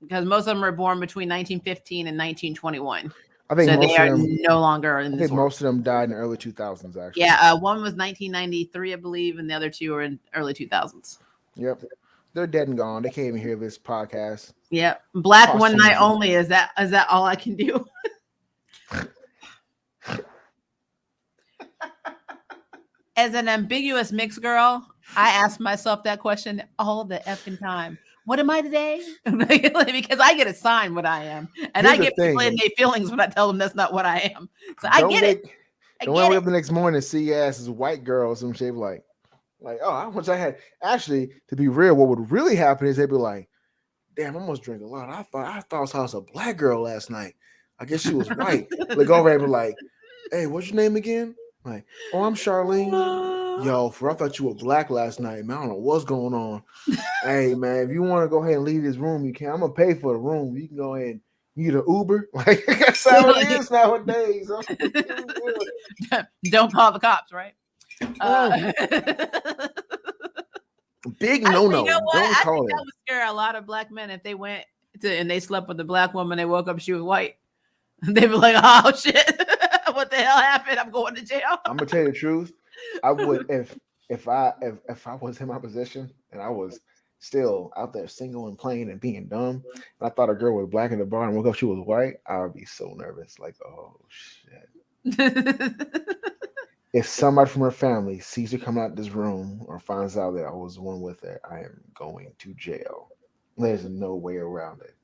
because most of them were born between 1915 and 1921. I think so most they are of them, no longer in this. I think most of them died in the early 2000s. Actually, yeah, one was 1993, I believe, and the other two are in early 2000s. Yep, they're dead and gone. They can't even hear this podcast. Yeah, Black One Night Only. Is that all I can do? As an ambiguous mixed girl, I ask myself that question all the effing time. What am I today? Because I get assigned what I am. And I get people in their feelings when I tell them that's not what I am. So I get it. Don't wake up the next morning and see your ass as a white girl or some shit like, oh, how much I had. Actually, to be real, what would really happen is they'd be like, damn, I must drink a lot. I thought I was a black girl last night. I guess she was white. Look over and be like, hey, what's your name again? Like, oh, I'm Charlene. Yo, I thought you were black last night, man. I don't know what's going on. Hey, man, if you want to go ahead and leave this room, you can. I'm gonna pay for the room. You can go ahead and you get an Uber. Like that's how it is nowadays. Don't call the cops, right? Big no. You know what? Don't I call think it. that would scare a lot of black men if they went to and they slept with a black woman. They woke up, she was white. They'd be like, "Oh shit, what the hell happened? I'm going to jail." I'm gonna tell you the truth. I would if I was in my position and I was still out there single and playing and being dumb, and I thought a girl was black in the bar and woke up she was white, I would be so nervous. Like, oh shit. If somebody from her family sees her coming out this room or finds out that I was the one with her, I am going to jail. There's no way around it.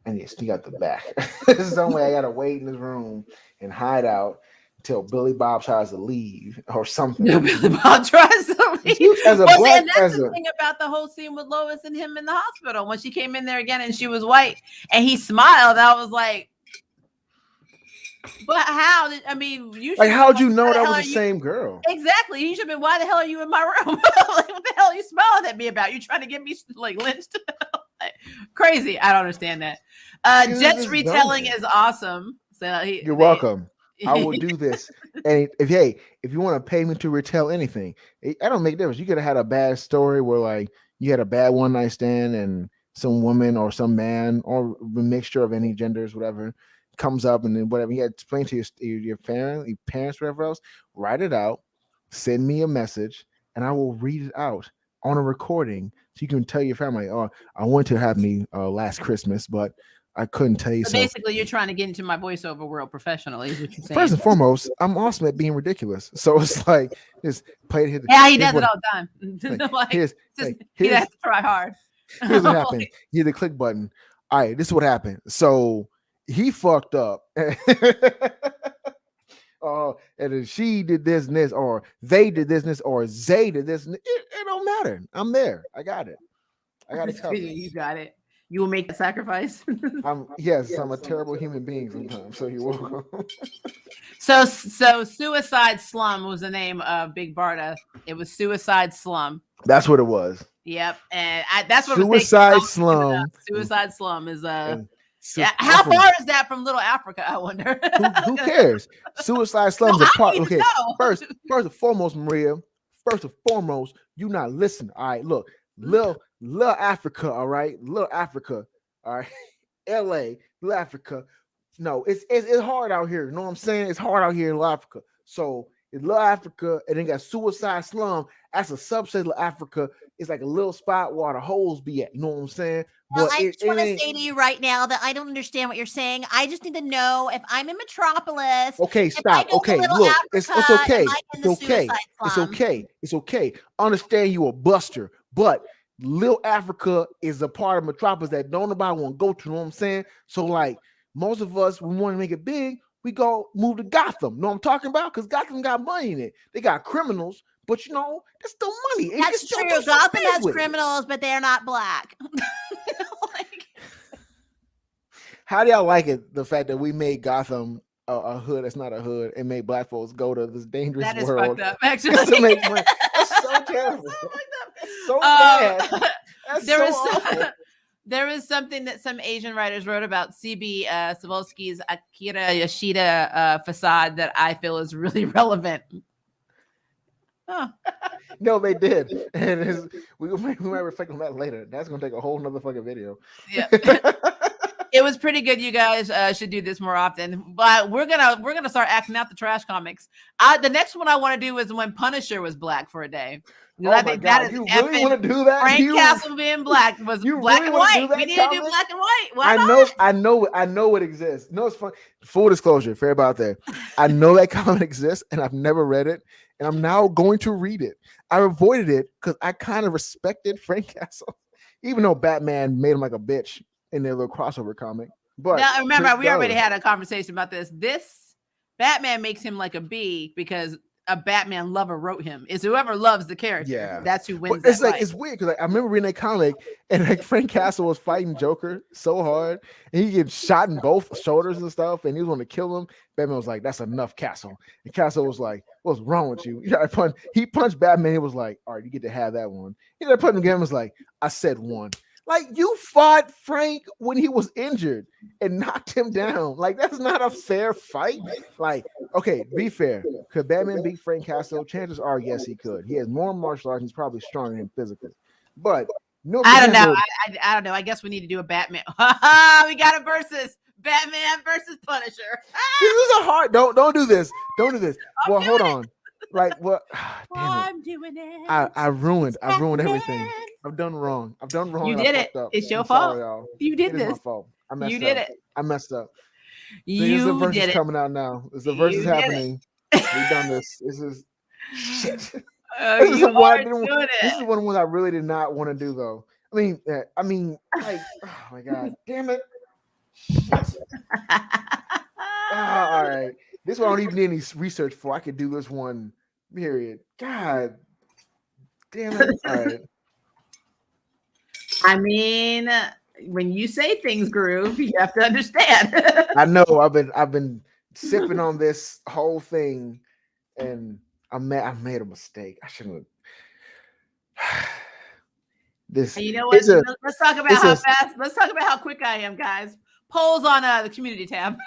I need to sneak out the back. There's some way I gotta wait in this room and hide out until Billy Bob tries to leave or something. Yeah, Billy Bob tries to leave. As a Well, black, and that's the thing about the whole scene with Lois and him in the hospital when she came in there again and she was white and he smiled. I was like, but how? I mean, you like, how'd you know why that hell was are the you- same girl? Exactly. You should have been. Why the hell are you in my room? Like, what the hell are you smiling at me about? You trying to get me like lynched? Like, crazy. I don't understand that. Jett's retelling is awesome. So You're welcome. I will do this. And if you want to pay me to retell anything, I don't make a difference. You could have had a bad story where like you had a bad one night stand and some woman or some man or a mixture of any genders, whatever, comes up and then whatever you had to explain to your parents, whatever else, write it out, send me a message, and I will read it out on a recording so you can tell your family, oh, I wanted to have me last Christmas, but I couldn't tell you. So basically, you're trying to get into my voiceover world professionally, is what you're saying. First and foremost, I'm awesome at being ridiculous. So it's like just play it. Yeah, he does it all the time. Like, here's he has to try hard. Here's what happened. You hit the click button. All right, this is what happened. So he fucked up. And then she did this and this, or they did this and this, or they did this. It don't matter. I'm there. I got it. I got it covered. You got it. You will make the sacrifice. I'm a terrible human being sometimes. So you're welcome. So Suicide Slum was the name of Big Barda. It was Suicide Slum. That's what it was. Yep, and that's what Suicide Slum. Suicide Slum is yeah, how far is that from Little Africa? I wonder. Who cares? Suicide Slum is a part. Okay, know. first and foremost, Maria. First and foremost, you not listen. All right, look, little Africa. All right, little Africa. All right, L.A. Little Africa. No, it's hard out here. You know what I'm saying? It's hard out here in Little Africa. So it's Little Africa, and then got Suicide Slum. That's a subset of Africa. It's like a little spot where the holes be at. You know what I'm saying? Well, I just want to say to you right now that I don't understand what you're saying. I just need to know if I'm in Metropolis. Okay, stop. Okay, look, it's okay. It's okay. It's okay. It's okay. Understand you a buster, but Little Africa is a part of Metropolis that don't nobody want to go to. You know what I'm saying? So, like, most of us, we want to make it big. We go move to Gotham. You know what I'm talking about? Because Gotham got money in it. They got criminals, but you know, that's still money. And that's true. Gotham has criminals, but they're not black. How do y'all like it? The fact that we made Gotham a hood that's not a hood and made black folks go to this dangerous that is world. Fucked up, actually. To make money. That's so terrible. So bad. That's there is something that some Asian writers wrote about C.B. Cebulski's Akira Yoshida facade that I feel is really relevant. Oh. No, they did. And we might reflect on that later. That's going to take a whole nother fucking video. Yeah. It was pretty good. You guys should do this more often. But we're gonna start acting out the trash comics. The next one I want to do is when Punisher was black for a day. Oh I think that is you really want to do that? Frank Castle being black was black and white. We need to do black and white. Why not? I know it exists. No, it's fun. Full disclosure, fair about that. I know that comic exists, and I've never read it, and I'm now going to read it. I avoided it because I kind of respected Frank Castle, even though Batman made him like a bitch in their little crossover comic. But now remember, we already had a conversation about this. This Batman makes him like a B because a Batman lover wrote him. It's whoever loves the character. Yeah. That's who wins. But it's that like fight. it's weird because I remember reading that comic and like Frank Castle was fighting Joker so hard and he gets shot in both shoulders and stuff and he was going to kill him. Batman was like, "That's enough, Castle." And Castle was like, "What's wrong with you?" He punched Batman. He was like, "All right, you get to have that one." He tried to punch him again. Was like, "I said one." Like you fought Frank when he was injured and knocked him down. Like that's not a fair fight. Like, okay, be fair. Could Batman beat Frank Castle? Chances are, yes, he could. He has more martial arts. He's probably stronger than him physically. But no, I don't know. I don't know. I guess we need to do a Batman. We got a versus Batman versus Punisher. This is a hard. Don't do this. Don't do this. Well, hold on. Like what? I'm doing it. I ruined everything. I've done wrong. You did it. It's your fault. Sorry, y'all. You did It is this. my fault. I messed You up. did it. I messed up. You the versus did it. coming out now. There's the versus You did it. happening. We've done this. This is shit. This is You one. are doing This it. is one I really did not want to do though. I mean, like, oh my god, damn it! Shit. All right, this one I don't even need any research for. I could do this one. Period. God, damn it! All right. I mean, when you say things, Groove, you have to understand. I know. I've been sipping on this whole thing, and I made a mistake. I shouldn't have. This. And you know what? it's Let's talk about how fast. Let's talk about how quick I am, guys. Polls on the community tab.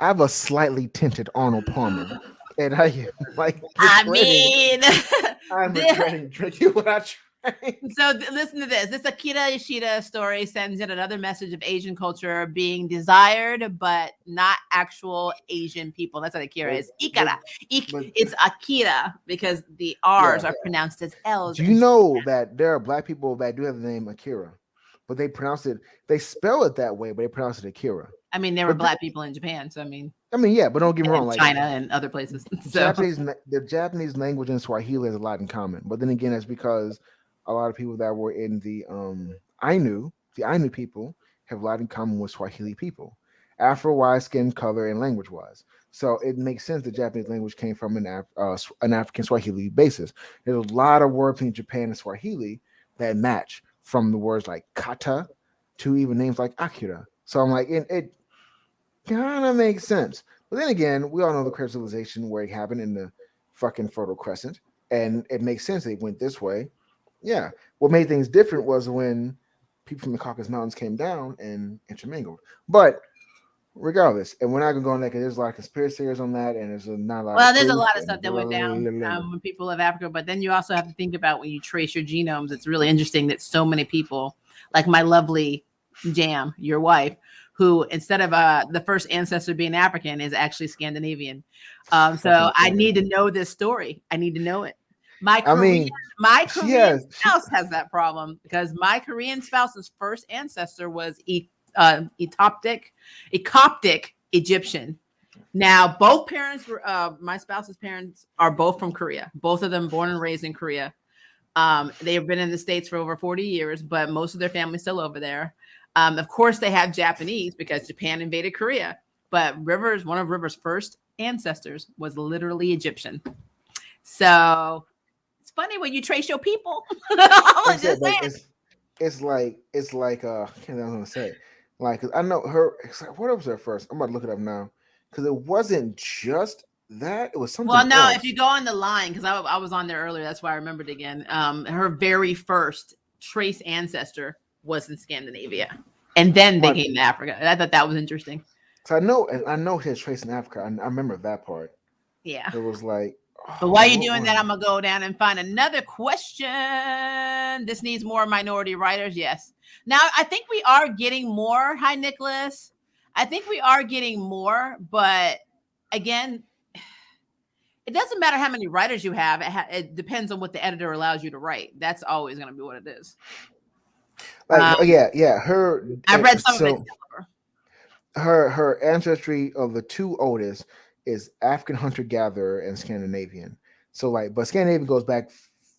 I have a slightly tinted Arnold Palmer, and I am like. I mean, I'm regretting drinking what I drank. So listen to this. This Akira Ishida story sends in another message of Asian culture being desired, but not actual Asian people. That's what Akira is. Ikara. It's Akira because the R's are pronounced as L's. Do you know that there are black people that do have the name Akira, but they spell it that way, but they pronounce it Akira. I mean, there were black people in Japan, so I mean, yeah, but don't get me wrong, like China and other places. So the Japanese language and Swahili has a lot in common, but then again, that's because a lot of people that were in the Ainu people have a lot in common with Swahili people, Afro-wise, skin color, and language-wise. So it makes sense the Japanese language came from an African Swahili basis. There's a lot of words in Japan and Swahili that match, from the words like kata to even names like Akira. So I'm like, it kind of makes sense. But then again, we all know the crystallization where it happened in the fucking Fertile Crescent, and it makes sense they went this way. Yeah. What made things different was when people from the Caucasus Mountains came down and intermingled. But regardless, and we're not gonna go on that because there's a lot of conspiracy theories on that, and there's not a lot. Well, there's a lot of stuff that went down when people of Africa. But then you also have to think about when you trace your genomes. It's really interesting that so many people, like my lovely Jam, your wife, who instead of the first ancestor being African is actually Scandinavian. So I need to know this story. I need to know it. My Korean spouse has that problem because my Korean spouse's first ancestor was a Coptic Egyptian. Now, both parents were my spouse's parents are both from Korea. Both of them born and raised in Korea. They have been in the States for over 40 years, but most of their family's still over there. Of course, they have Japanese because Japan invaded Korea. But one of River's first ancestors was literally Egyptian. So it's funny when you trace your people. It's like I can't know what I'm gonna say. Like, I know her. It's like, what was her first? I'm about to look it up now because it wasn't just that. It was something. Well, no, else. if you go on the line, because I was on there earlier, that's why I remembered again. Her very first trace ancestor was in Scandinavia, and then they came to Africa. I thought that was interesting. So I know she had trace in Africa. I remember that part. Yeah, it was like. But while you're doing that, I'm gonna go down and find another question. This needs more minority writers. Yes. Now I think we are getting more. Hi, Nicholas. I think we are getting more, but again, it doesn't matter how many writers you have. It depends on what the editor allows you to write. That's always going to be what it is. Her. I've read some of it. Her ancestry of the two oldest is African hunter-gatherer and Scandinavian. So but Scandinavian goes back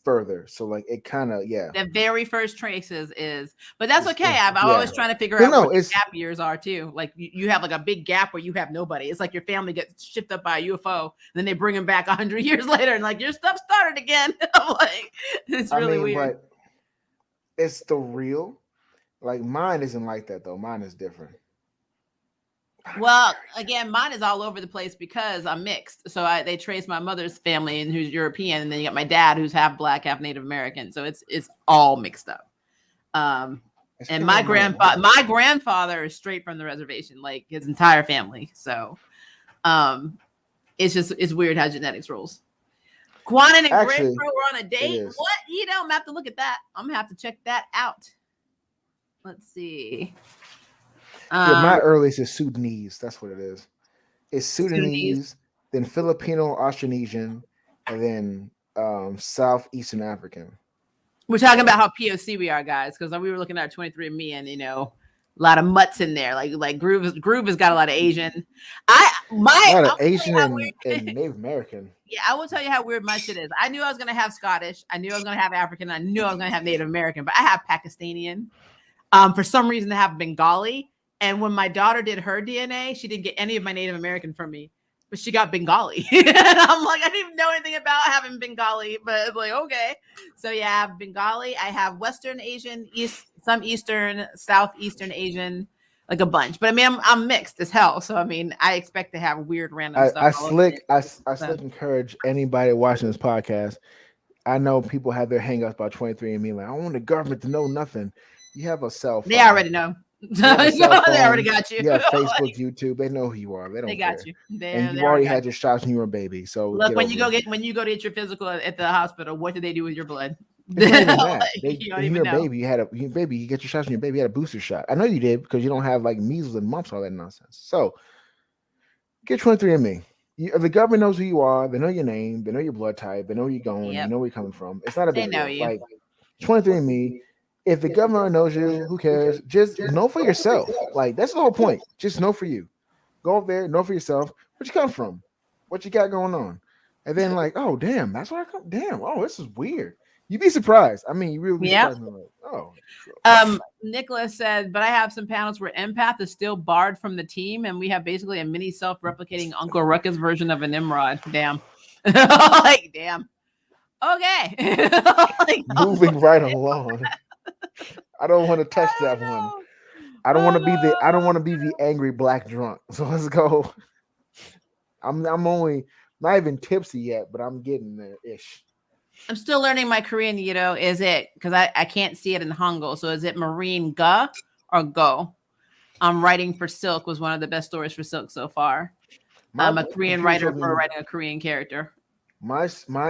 further. So like it kind of The very first traces is, but that's It's- okay. I'm yeah. always trying to figure But out no, what the it's- gap years are too. Like you have like a big gap where you have nobody. It's like your family gets shipped up by a UFO, then they bring them back 100 years later, and like your stuff started again. I'm like, it's really weird. But it's the real. Like mine isn't like that though. Mine is different. Well, again, mine is all over the place because I'm mixed. So they trace my mother's family and who's European, and then you got my dad who's half black, half Native American. So it's all mixed up. And my grandfather is straight from the reservation, like his entire family. So it's weird how genetics rolls. Quanon and Greg were on a date. What? You know, I'm gonna have to look at that. I'm gonna have to check that out. Let's see. My earliest is Sudanese. That's what it is. It's Sudanese, then Filipino, Austronesian, and then Southeastern African. We're talking about how POC we are, guys, because we were looking at 23andMe, and a lot of mutts in there. Like Groove has got a lot of Asian. A lot of Asian and Native American. Yeah, I will tell you how weird my shit is. I knew I was gonna have Scottish. I knew I was gonna have African. I knew I was gonna have Native American, but I have Pakistani. For some reason, I have Bengali. And when my daughter did her DNA, she didn't get any of my Native American from me, but she got Bengali. And I'm like, I didn't even know anything about having Bengali, but it's like, okay. So yeah, I have Bengali. I have Western Asian, some Eastern, Southeastern Asian, like a bunch. But I mean, I'm mixed as hell. So I mean, I expect to have weird random stuff. I slick encourage anybody watching this podcast. I know people have their hangups about 23andMe. Like, I don't want the government to know nothing. You have a cell phone. They already know. They already got you. You have Facebook, YouTube. They know who you are. They got care. You. And you already had your shots when you were a baby. So look, when you go get your physical at the hospital, what do they do with your blood? You you're a baby. You get your shots when you're a baby. You had a booster shot. I know you did because you don't have like measles and mumps, all that nonsense. So get 23andMe. The government knows who you are. They know your name. They know your blood type. They know where you're going. They know where you're coming from. It's not a big deal. Like 23andMe. If the government knows you, who cares? Just know for yourself. Like that's the whole point. Just know for you. Go up there, know for yourself where you come from, what you got going on, and then like, oh damn, that's where I come. Damn, oh this is weird. You'd be surprised. I mean, you really be surprised. Like, oh. Nicholas said, but I have some panels where empath is still barred from the team, and we have basically a mini self-replicating Uncle Ruckus version of a Nimrod. Damn, like damn. Okay, like, moving right along. I don't want to touch that one. I don't want to be the angry black drunk. So let's go. I'm only not even tipsy yet, but I'm getting there ish. I'm still learning my Korean. Is it because I can't see it in Hangul? So is it Marine Ga or Go? Writing for Silk was one of the best stories for Silk so far. I'm a Korean writer for writing a Korean character. My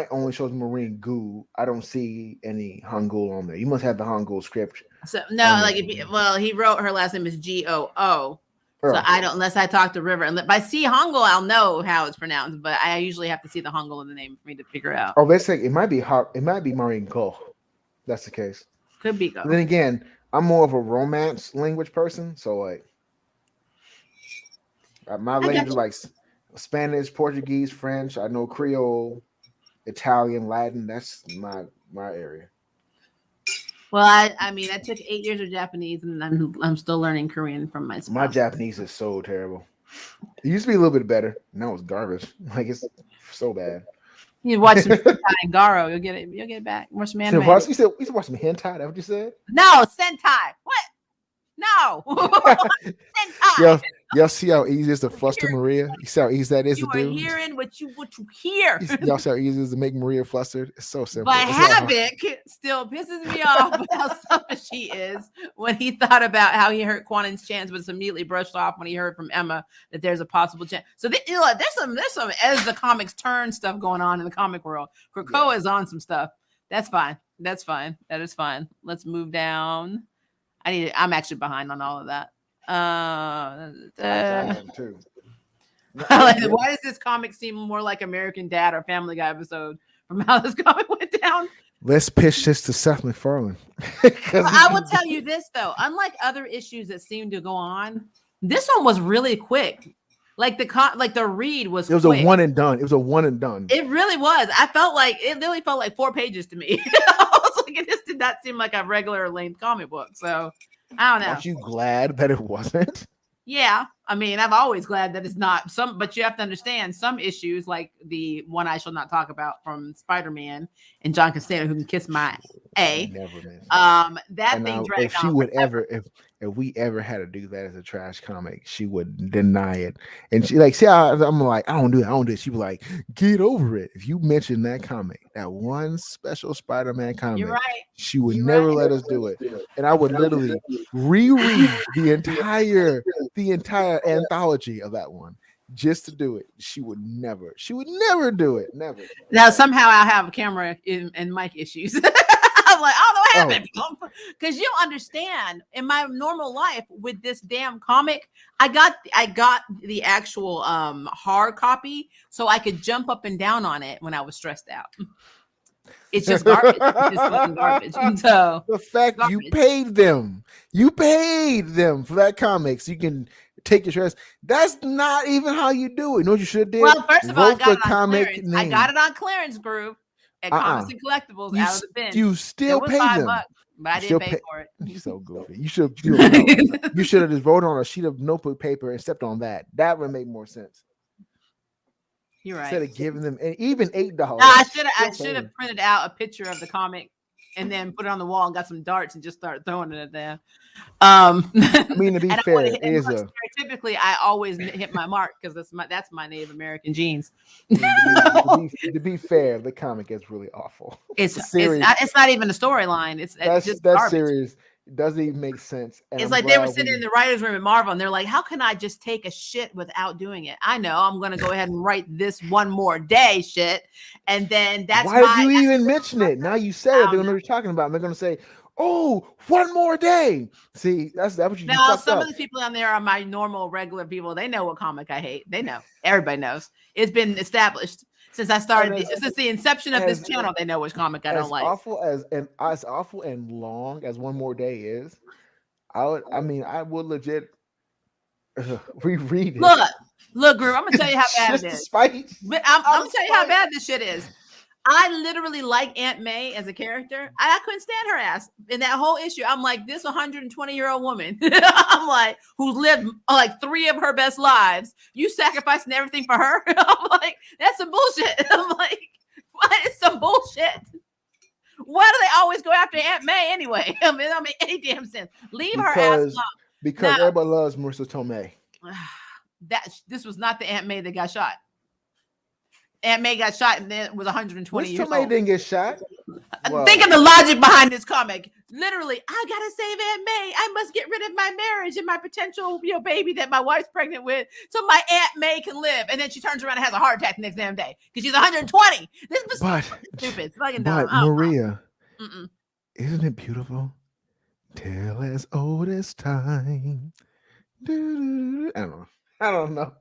only shows Marine Goo. I don't see any Hangul on there. You must have the Hangul script. So no, like he wrote her last name is Goo. So I don't unless I talk to River. And if I see Hangul, I'll know how it's pronounced. But I usually have to see the Hangul in the name for me to figure out. Oh, let's say it might be Marine Go. That's the case. Could be Go. Then again, I'm more of a romance language person, so like my language is like Spanish, Portuguese, French. I know Creole, Italian, Latin. That's my area. Well, I mean, I took 8 years of Japanese, and I'm still learning Korean from my spouse. My Japanese is so terrible. It used to be a little bit better. Now it's garbage. Like it's so bad. You watch some Sentai and Garo, you'll get it. You'll get it back. Watch some anime. You said we should watch some hentai. That what you said? No, Sentai. What? No. Sentai. Y'all see how easy it is to fluster Maria? You see how easy that is to do? You are hearing what you hear. Y'all see how easy it is to make Maria flustered? It's so simple. But Havoc still pisses me off with how selfish he is when he thought about how he hurt Quanon's chance, but it's immediately brushed off when he heard from Emma that there's a possible chance. So there's some as the comics turn stuff going on in the comic world. Krakoa is on some stuff. That's fine. That is fine. Let's move down. I'm actually behind on all of that. Why does this comic seem more like American Dad or Family Guy episode from how this comic went down? Let's pitch this to Seth MacFarlane. I will tell you this though, unlike other issues that seem to go on, this one was really quick. Like the read was. It was quick. a one and done. It was a one and done. It really was. I felt like it literally felt like 4 pages to me. I was like, it just did not seem like a regular length comic book. So I don't know. Aren't you glad that it wasn't? Yeah, I mean, I'm always glad that it's not but you have to understand some issues, like the one I shall not talk about from Spider-Man and John Costanza, who can kiss my A. Never, man. That And thing dragged if she on would forever. ever, if we ever had to do that as a trash comic, she would deny it. And she like, see how I'm like, I don't do it. I don't do it. She was like, get over it. If you mention that comic, that one special Spider-Man comic, You're right. she would You're never right. let us do it. And I would literally reread the entire anthology of that one just to do it. She would never do it. Never. Now somehow I have camera and mic issues. I'm like, I don't know what happened. Because you understand, in my normal life with this damn comic, I got the actual hard copy so I could jump up and down on it when I was stressed out. It's just garbage. It's just fucking garbage. So the fact you paid them for that comic so you can take your stress. That's not even how you do it. You know what you should do? Well, first of all, I got it on clearance. Name. I got it on clearance, Groove, at Comics and Collectibles out of the bin. You still paid them. $5, but I didn't pay for it. You're so goofy. You should have just wrote on a sheet of notebook paper and stepped on that. That would make more sense. You're right. Instead of giving them even $8. No, I should have printed out a picture of the comic and then put it on the wall and got some darts and just start throwing it at them. I mean, to be fair, typically I always hit my mark because that's my Native American genes. to be fair, the comic is really awful. It's not even a storyline. It's just that garbage. series. It doesn't even make sense. And it's like they were sitting in the writer's room at Marvel and they're like, how can I just take a shit without doing it? I know I'm going to go ahead and write this one more day shit. And then why did you even mention it? Now you said it. They don't know what you're talking about. And they're going to say, oh, one more day. See, that's what you now. Some of the people on there are my normal, regular people. They know what comic I hate. They know. Everybody knows. It's been established since I started. Since the inception of this channel, they know which comic I don't like. As awful and long as One More Day is, I would legit reread it. Look, Groove. I'm gonna tell you how bad it is. I'm gonna tell you how bad this shit is. I literally like Aunt May as a character. I couldn't stand her ass in that whole issue. I'm like, this 120-year-old woman. I'm like, who's lived like 3 of her best lives. You sacrificing everything for her? I'm like, that's some bullshit. I'm like, what is some bullshit? Why do they always go after Aunt May anyway? I mean, that make any damn sense. Leave her ass alone. Because everybody loves Marissa Tomei. This was not the Aunt May that got shot. Aunt May got shot and then was 120 years old. Tomei didn't get shot. Well, think of the logic behind this comic. Literally, I gotta save Aunt May. I must get rid of my marriage and my potential, baby that my wife's pregnant with, so my Aunt May can live. And then she turns around and has a heart attack the next damn day because she's 120. This was stupid. It's fucking dumb. But Maria, isn't it beautiful? Tale as old as time. I don't know.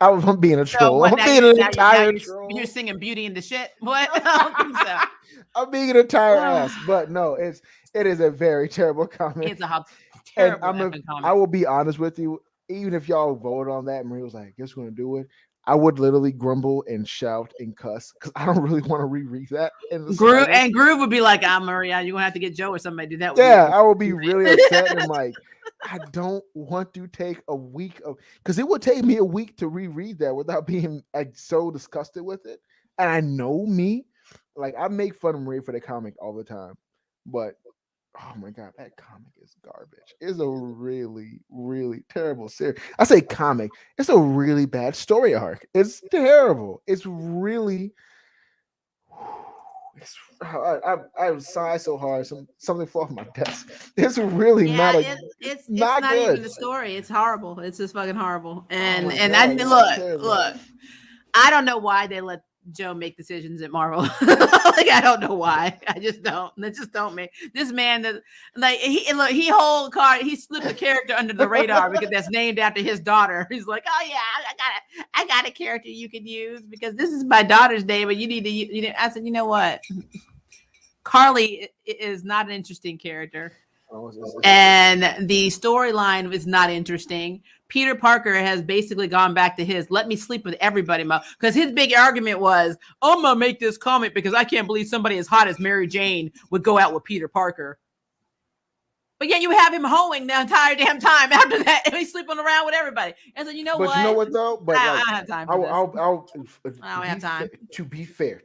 I'm being a troll. I'm being an entire troll. You're singing Beauty and the Shit. What? I don't think so. I'm being an entire ass. But no, it is a very terrible comment. It's a terrible comment. I will be honest with you. Even if y'all voted on that, Maria was like, "Guess we're gonna do it." I would literally grumble and shout and cuss because I don't really want to reread that. Groove would be like, Maria, you're gonna have to get Joe or somebody to do that. Yeah, I would be really upset and like, I don't want to take a week because it would take me a week to reread that without being like so disgusted with it. And I know me, like I make fun of Maria for the comic all the time, but oh my god, that comic is garbage. It's a really, really terrible series. I say comic, it's a really bad story arc. It's terrible. It's really. I sigh so hard. Something fell off my desk. It's really not a. It's not good. Even the story. It's horrible. It's just fucking horrible. And look. I don't know why they let Joe make decisions at Marvel. Like I don't know why. I just don't. They just don't make this man that like he slipped a character under the radar because that's named after his daughter. He's like, oh yeah, I got a character you could use because this is my daughter's name, but you need to. I said, you know what? Carly is not an interesting character. And the storyline is not interesting. Peter Parker has basically gone back to his let me sleep with everybody mode, because his big argument was, I'm gonna make this comic because I can't believe somebody as hot as Mary Jane would go out with Peter Parker. But yet you have him hoeing the entire damn time after that, and he's sleeping around with everybody. And so you know what? You know what though? But I don't have time for this. I don't have time. To be fair,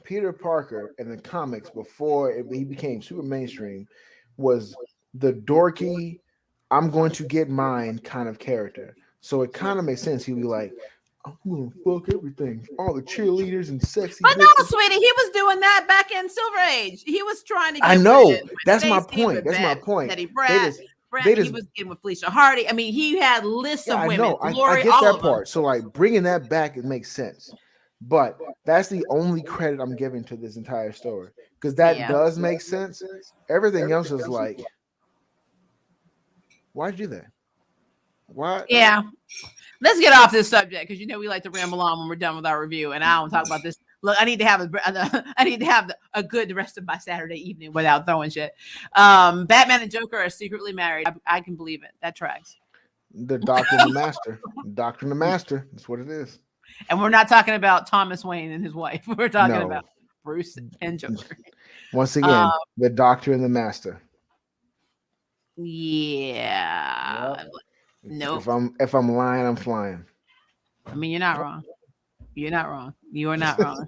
Peter Parker in the comics before he became super mainstream was the dorky, I'm going to get mine kind of character. So it kind of makes sense. He'd be like, I'm gonna fuck everything, all the cheerleaders and sexy. But no, sweetie, he was doing that back in Silver Age. He was trying to. Get I know. That's my point. Teddy Brad, he was getting with Felicia Hardy. I mean, he had lists of women. Know. I get that part. So like bringing that back, it makes sense. But that's the only credit I'm giving to this entire story, because that does make sense. Everything else is like, why'd you do that? Why? Yeah. Let's get off this subject, because you know we like to ramble on when we're done with our review, and I don't talk about this. Look, I need to have a good rest of my Saturday evening without throwing shit. Batman and Joker are secretly married. I can believe it. That tracks. The Doctor and the Master. Doctor and the Master. That's what it is. And we're not talking about Thomas Wayne and his wife. We're talking about Bruce and Joker. Once again, the Doctor and the Master. Yeah. Yep. Nope. If I'm lying, I'm flying. I mean, you're not wrong. You're not wrong. You are not wrong.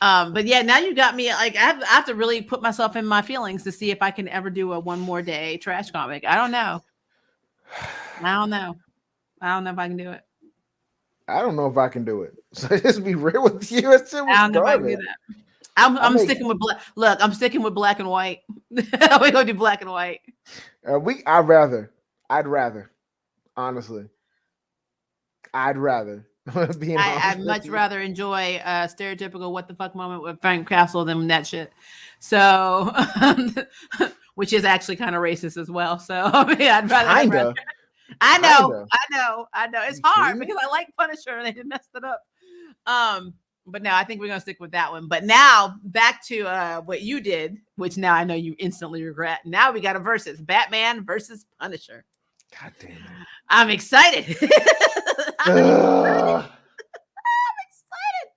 But yeah, now you got me. Like, I have to really put myself in my feelings to see if I can ever do a one more day trash comic. I don't know. I don't know if I can do it. I don't know if I can do it. So just be real with you. I don't know if I can do that. I'm sticking with black. Look, I'm sticking with black and white. We're gonna do black and white. I'd rather. Honestly, I'd rather. I'd much rather enjoy a stereotypical what the fuck moment with Frank Castle than that shit. So, which is actually kind of racist as well. So, yeah, I'd rather. I know. It's hard because I like Punisher and they did mess it up. But no, I think we're gonna stick with that one. But now back to what you did, which now I know you instantly regret. Now we got a versus Batman versus Punisher. God damn it. I'm excited. I'm excited.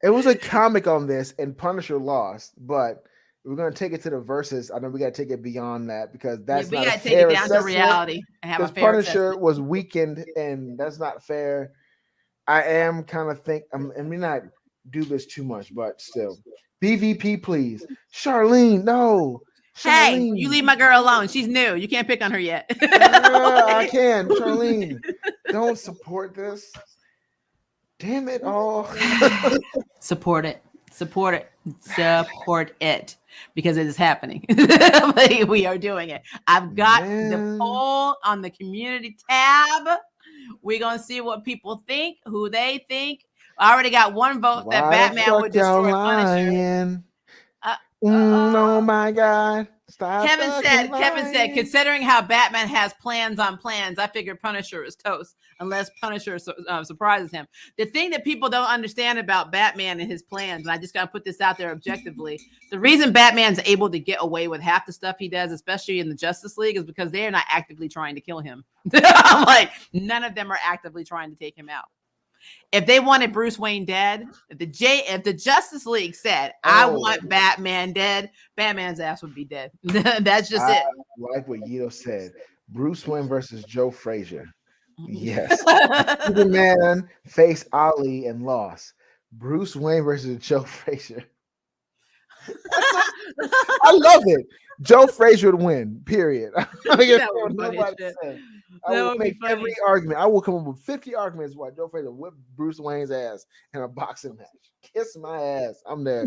It was a comic on this, and Punisher lost, but we're gonna take it to the versus. I know we gotta take it beyond that because that's we not gotta a take fair it down to reality and have a fair Punisher assessment. was weakened, and that's not fair. I am kind of and we not do this too much, but still, BVP, please, Charlene, no. Hey, you leave my girl alone. She's new. You can't pick on her yet. I can, Charlene. Don't support this. Damn it all. Support it because it is happening. We are doing it. I've got the poll on the community tab. We're gonna see what people think, who they think. I already got one vote that Batman would destroy Punisher. Oh my God. Stop. Kevin said, considering how Batman has plans on plans, I figured Punisher is toast unless Punisher surprises him. The thing that people don't understand about Batman and his plans, and I just got to put this out there objectively, the reason Batman's able to get away with half the stuff he does, especially in the Justice League, is because they're not actively trying to kill him. Like, none of them are actively trying to take him out. If they wanted Bruce Wayne dead, if the Justice League said, I want Batman dead, Batman's ass would be dead. That's just it. Like what Yito said, Bruce Wayne versus Joe Frazier. Yes. Superman faced Ali and lost. Bruce Wayne versus Joe Frazier. I love it. Joe Frazier would win, period. I will make every argument. I will come up with 50 arguments why Joe Frazier whipped Bruce Wayne's ass in a boxing match. Kiss my ass. I'm there.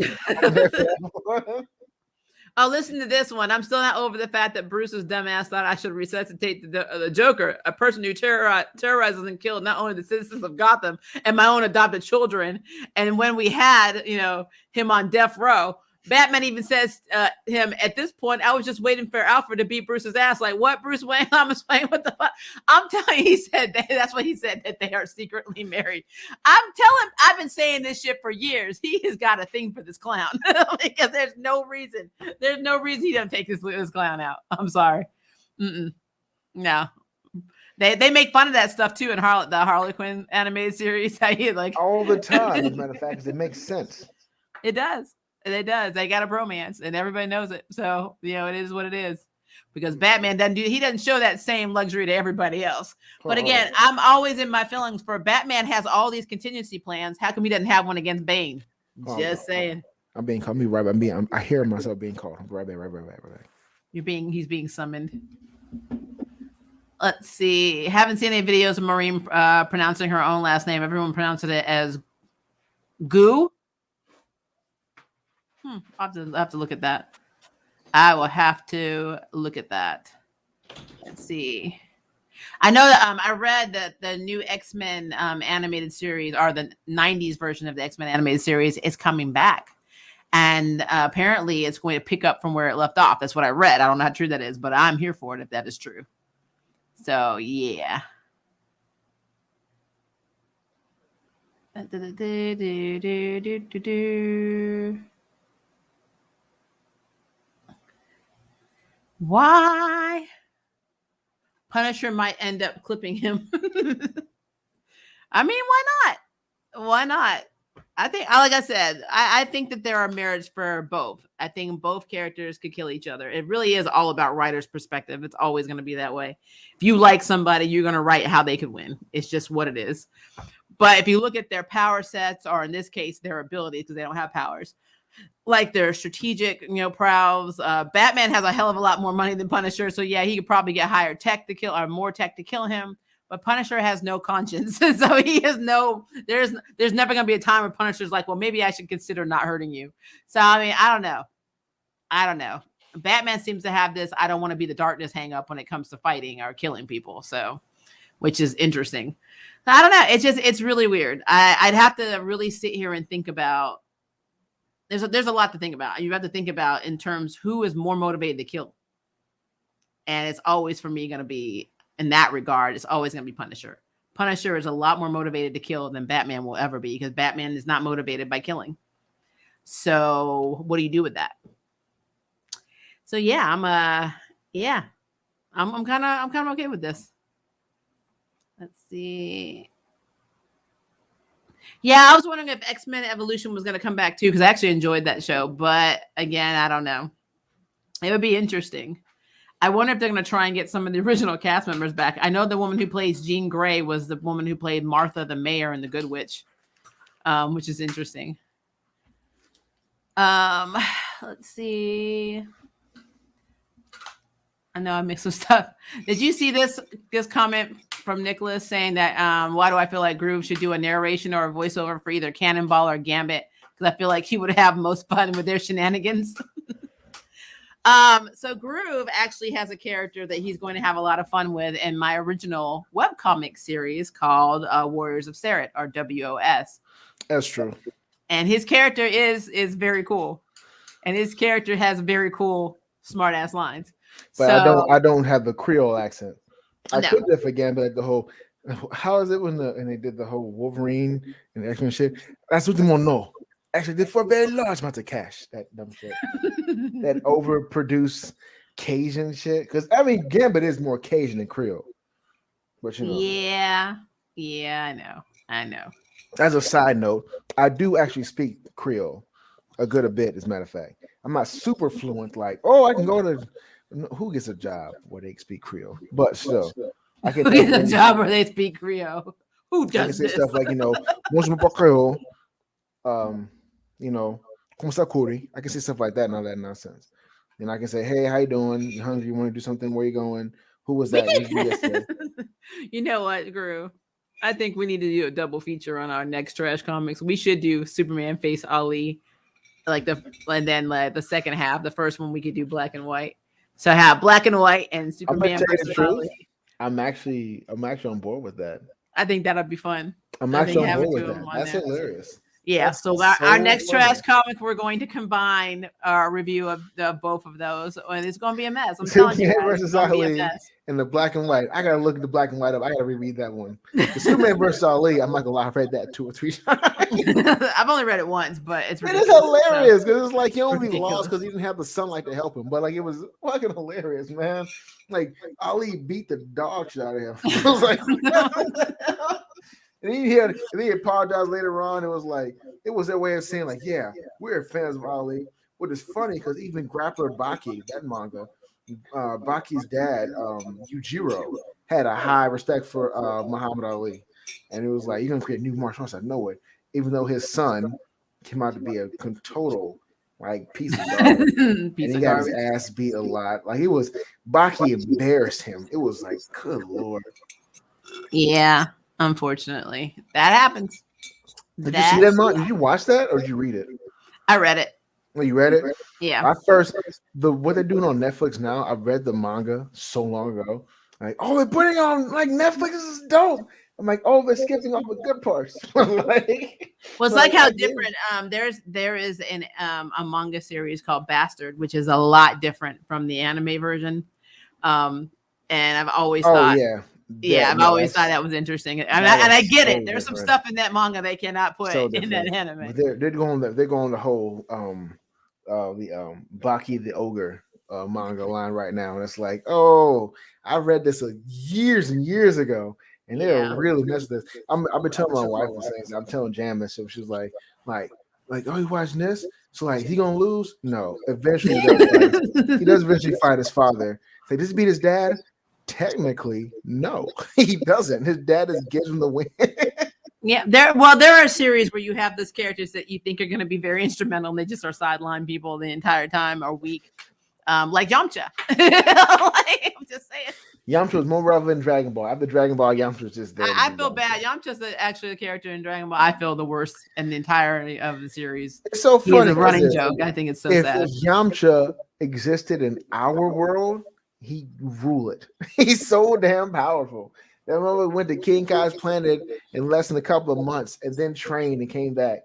Oh, listen to this one. I'm still not over the fact that Bruce's dumbass thought I should resuscitate the Joker, a person who terrorizes and killed not only the citizens of Gotham and my own adopted children. And when we had, him on death row, Batman even says him at this point, I was just waiting for Alfred to beat Bruce's ass. Like, what, Bruce Wayne? I'm explaining what the fuck. I'm telling you, he said that's what he said, that they are secretly married. I've been saying this shit for years. He has got a thing for this clown because there's no reason he don't take this clown out. I'm sorry. No. They make fun of that stuff too in the Harley Quinn animated series. How you like all the time, as a matter of fact, 'cause it makes sense. It does. It does. They got a bromance and everybody knows it. So, it is what it is. Because Batman doesn't show that same luxury to everybody else. But again, I'm always in my feelings for Batman has all these contingency plans. How come he doesn't have one against Bane? Just saying. I'm being called. I hear myself being called. Right back. He's being summoned. Let's see. Haven't seen any videos of Maureen pronouncing her own last name. Everyone pronounces it as Goo. I'll have to look at that. I will have to look at that. Let's see. I know that I read that the new X-Men animated series, or the 90s version of the X-Men animated series, is coming back. And apparently it's going to pick up from where it left off. That's what I read. I don't know how true that is, but I'm here for it if that is true. So, yeah. Why? Punisher might end up clipping him. I mean, why not? Why not? I think, like I said, I think that there are merits for both. I think both characters could kill each other. It really is all about writer's perspective. It's always going to be that way. If you like somebody, you're going to write how they could win. It's just what it is. But if you look at their power sets, or in this case, their abilities, because they don't have powers, like their strategic, prowess. Batman has a hell of a lot more money than Punisher, so yeah, he could probably get higher tech to kill, or more tech to kill him. But Punisher has no conscience, so he has no. There's never gonna be a time where Punisher's like, well, maybe I should consider not hurting you. So I mean, I don't know. Batman seems to have this. I don't want to be the darkness hang up when it comes to fighting or killing people. So, which is interesting. I don't know. It's really weird. I'd have to really sit here and think about. There's a lot to think about. You have to think about in terms who is more motivated to kill. And it's always, for me, going to be, in that regard, it's always going to be Punisher. Punisher is a lot more motivated to kill than Batman will ever be, because Batman is not motivated by killing. So what do you do with that? So yeah, I'm kind of okay with this. Let's see. Yeah, I was wondering if X-Men Evolution was going to come back too, because I actually enjoyed that show. But again, I don't know. It would be interesting. I wonder if they're going to try and get some of the original cast members back. I know the woman who plays Jean Grey was the woman who played Martha the mayor in The Good Witch, which is interesting. Let's see. I know I mixed some stuff. Did you see this comment from Nicholas saying that why do I feel like Groove should do a narration or a voiceover for either Cannonball or Gambit? Because I feel like he would have most fun with their shenanigans. So Groove actually has a character that he's going to have a lot of fun with in my original webcomic series called Warriors of Sarat, or WOS. That's true. And his character is very cool. And his character has very cool, smart ass lines. But I don't have the Creole accent. I No. could if again, but like the whole, how is it when they did the whole Wolverine and the X-Men shit? That's what they want to know. Actually, did for a very large amount of cash. That dumb shit. That overproduced Cajun shit. Because I mean, Gambit is more Cajun than Creole. But you know. Yeah, I know. As a side note, I do actually speak Creole a bit, as a matter of fact. I'm not super fluent, like, I can go to who gets a job where they speak Creole, but still, I can get a job where they speak Creole. Who does this? Stuff like, bonjour mon Creole, como ça Corey? I can say stuff like that and all that nonsense. And I can say, hey, how you doing? You hungry? You want to do something? Where you going? Who was that? You know what, Groove? I think we need to do a double feature on our next Trash Comics. We should do Superman Face Ali, and then the second half. The first one we could do black and white. So have black and white and Superman versus Ali. I'm actually on board with that. I think that'd be fun. I'm actually on board with that. That's hilarious. Yeah, That's so so our next funny. trash comic, we're going to combine our review of both of those, and it's going to be a mess. I'm Superman telling you guys, versus it's going to be a Ali mess. in the black and white. I gotta look at the black and white up. I gotta reread that one. The Superman versus Ali. I'm not gonna lie, I've read that 2 or 3 times. I've only read it once, but it's It ridiculous. is hilarious because it's like he only Ridiculous. lost because he didn't have the sunlight to help him. But like it was fucking hilarious, man. Like Ali beat the dog shit out of him. It was like, and he apologized later on. It was like it was their way of saying like, yeah, we're fans of Ali. What is funny because even Grappler Baki, that manga, Baki's dad, Yujiro, had a high respect for Muhammad Ali, and it was like you're gonna create new martial arts. I know it, even though his son came out to be a total like piece of garbage. And he got his ass beat a lot. Like it was Baki embarrassed him. It was like, good lord. Yeah, unfortunately, that happens. Did you see that manga? Did you watch that or did you read it? I read it. Oh, you read it? Yeah. What they're doing on Netflix now. I read the manga so long ago. Like, oh, they're putting on like Netflix. This is dope. I'm like, oh, they're skipping off the good parts. Like, well, it's like how different. There is a manga series called Bastard, which is a lot different from the anime version. And I've always thought, I've always thought that was interesting, and I get it. There's some stuff in that manga they cannot put in that anime. But they're going the whole the Baki the Ogre manga line right now, and it's like, oh, I read this years and years ago. And they're really messing this. I've been telling my wife the same thing. I'm telling Jam this, so she's like, oh, you watching this? So like, he gonna lose? No. Eventually, he does eventually fight his father. Like, does he beat his dad? Technically, no, he doesn't. His dad just gives him the win. Yeah, there are series where you have those characters that you think are going to be very instrumental, and they just are sideline people the entire time or weak, like Yamcha. Like, I'm just saying. Yamcha was more relevant in Dragon Ball. After Dragon Ball, Yamcha was just there. I feel bad. Yamcha's actually the character in Dragon Ball I feel the worst in the entirety of the series. It's so funny. He's a running joke. I think it's so sad. If Yamcha existed in our world, he'd rule it. He's so damn powerful. That moment went to King Kai's planet in less than a couple of months and then trained and came back.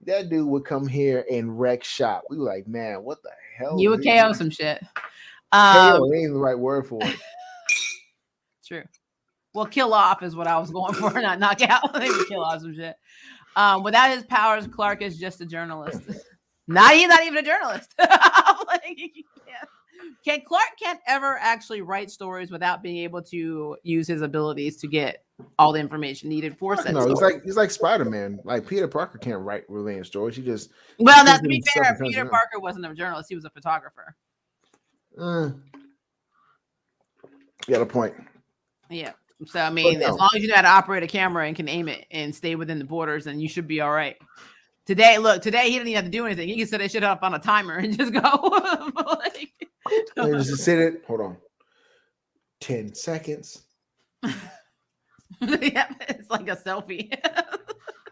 That dude would come here and wreck shop. We were like, man, what the hell? You would KO some shit. KO ain't the right word for it. True. Well, kill off is what I was going for, not knock out. They would kill off some shit. Without his powers, Clark is just a journalist. He's not even a journalist. Clark can't ever actually write stories without being able to use his abilities to get all the information needed for said story. He's like Spider-Man. Like Peter Parker can't write related stories. He just to be fair, Peter Parker wasn't a journalist. He was a photographer. You got a point. Yeah. So I mean, as long as you know how to operate a camera and can aim it and stay within the borders, then you should be all right. Today he didn't even have to do anything. He can set that shit up on a timer and just go. Just sit it. Hold on. 10 seconds. Yeah, it's like a selfie.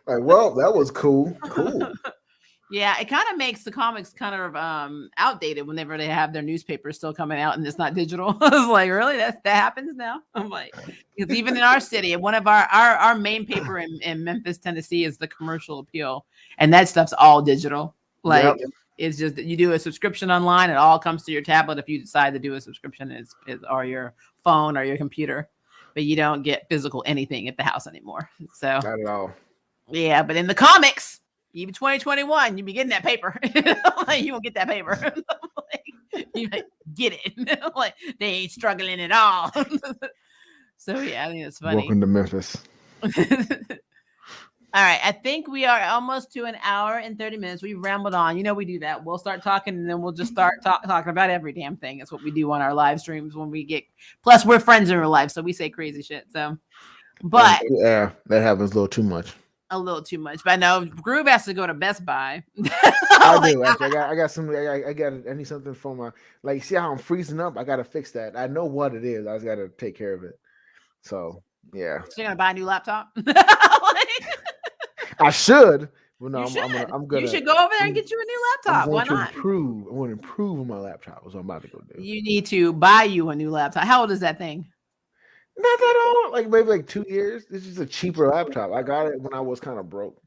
Like, well, that was cool. Cool. Yeah, it kind of makes the comics kind of outdated whenever they have their newspapers still coming out and it's not digital. I was like, really? That happens now? I'm like, because even in our city, one of our main paper in Memphis, Tennessee is the Commercial Appeal, and that stuff's all digital. Like, it's just you do a subscription online, it all comes to your tablet if you decide to do a subscription, or your phone or your computer, but you don't get physical anything at the house anymore. So not at all. Yeah, but in the comics. Even 2021, you be getting that paper. Like, you won't get that paper. Like, you like, get it. Like, they ain't struggling at all. So yeah, I think it's funny. Welcome to Memphis. All right, I think we are almost to an hour and 30 minutes. We've rambled on. You know we do that. We'll start talking, and then we'll just start talking about every damn thing. That's what we do on our live streams when we get. Plus, we're friends in real life, so we say crazy shit. So, but yeah, that happens a little too much. A little too much, but I know Groove has to go to Best Buy. I do. Actually, I got something. I need something for my see how I'm freezing up. I gotta fix that. I know what it is. I just gotta take care of it. So yeah. So you're gonna buy a new laptop? I should. Well, no, I'm gonna. You should go over there and get you a new laptop. Why not? I want to improve my laptop. That's what I'm about to go do. You need to buy you a new laptop. How old is that thing? Not that old, maybe 2 years. This is a cheaper laptop. I got it when I was kind of broke.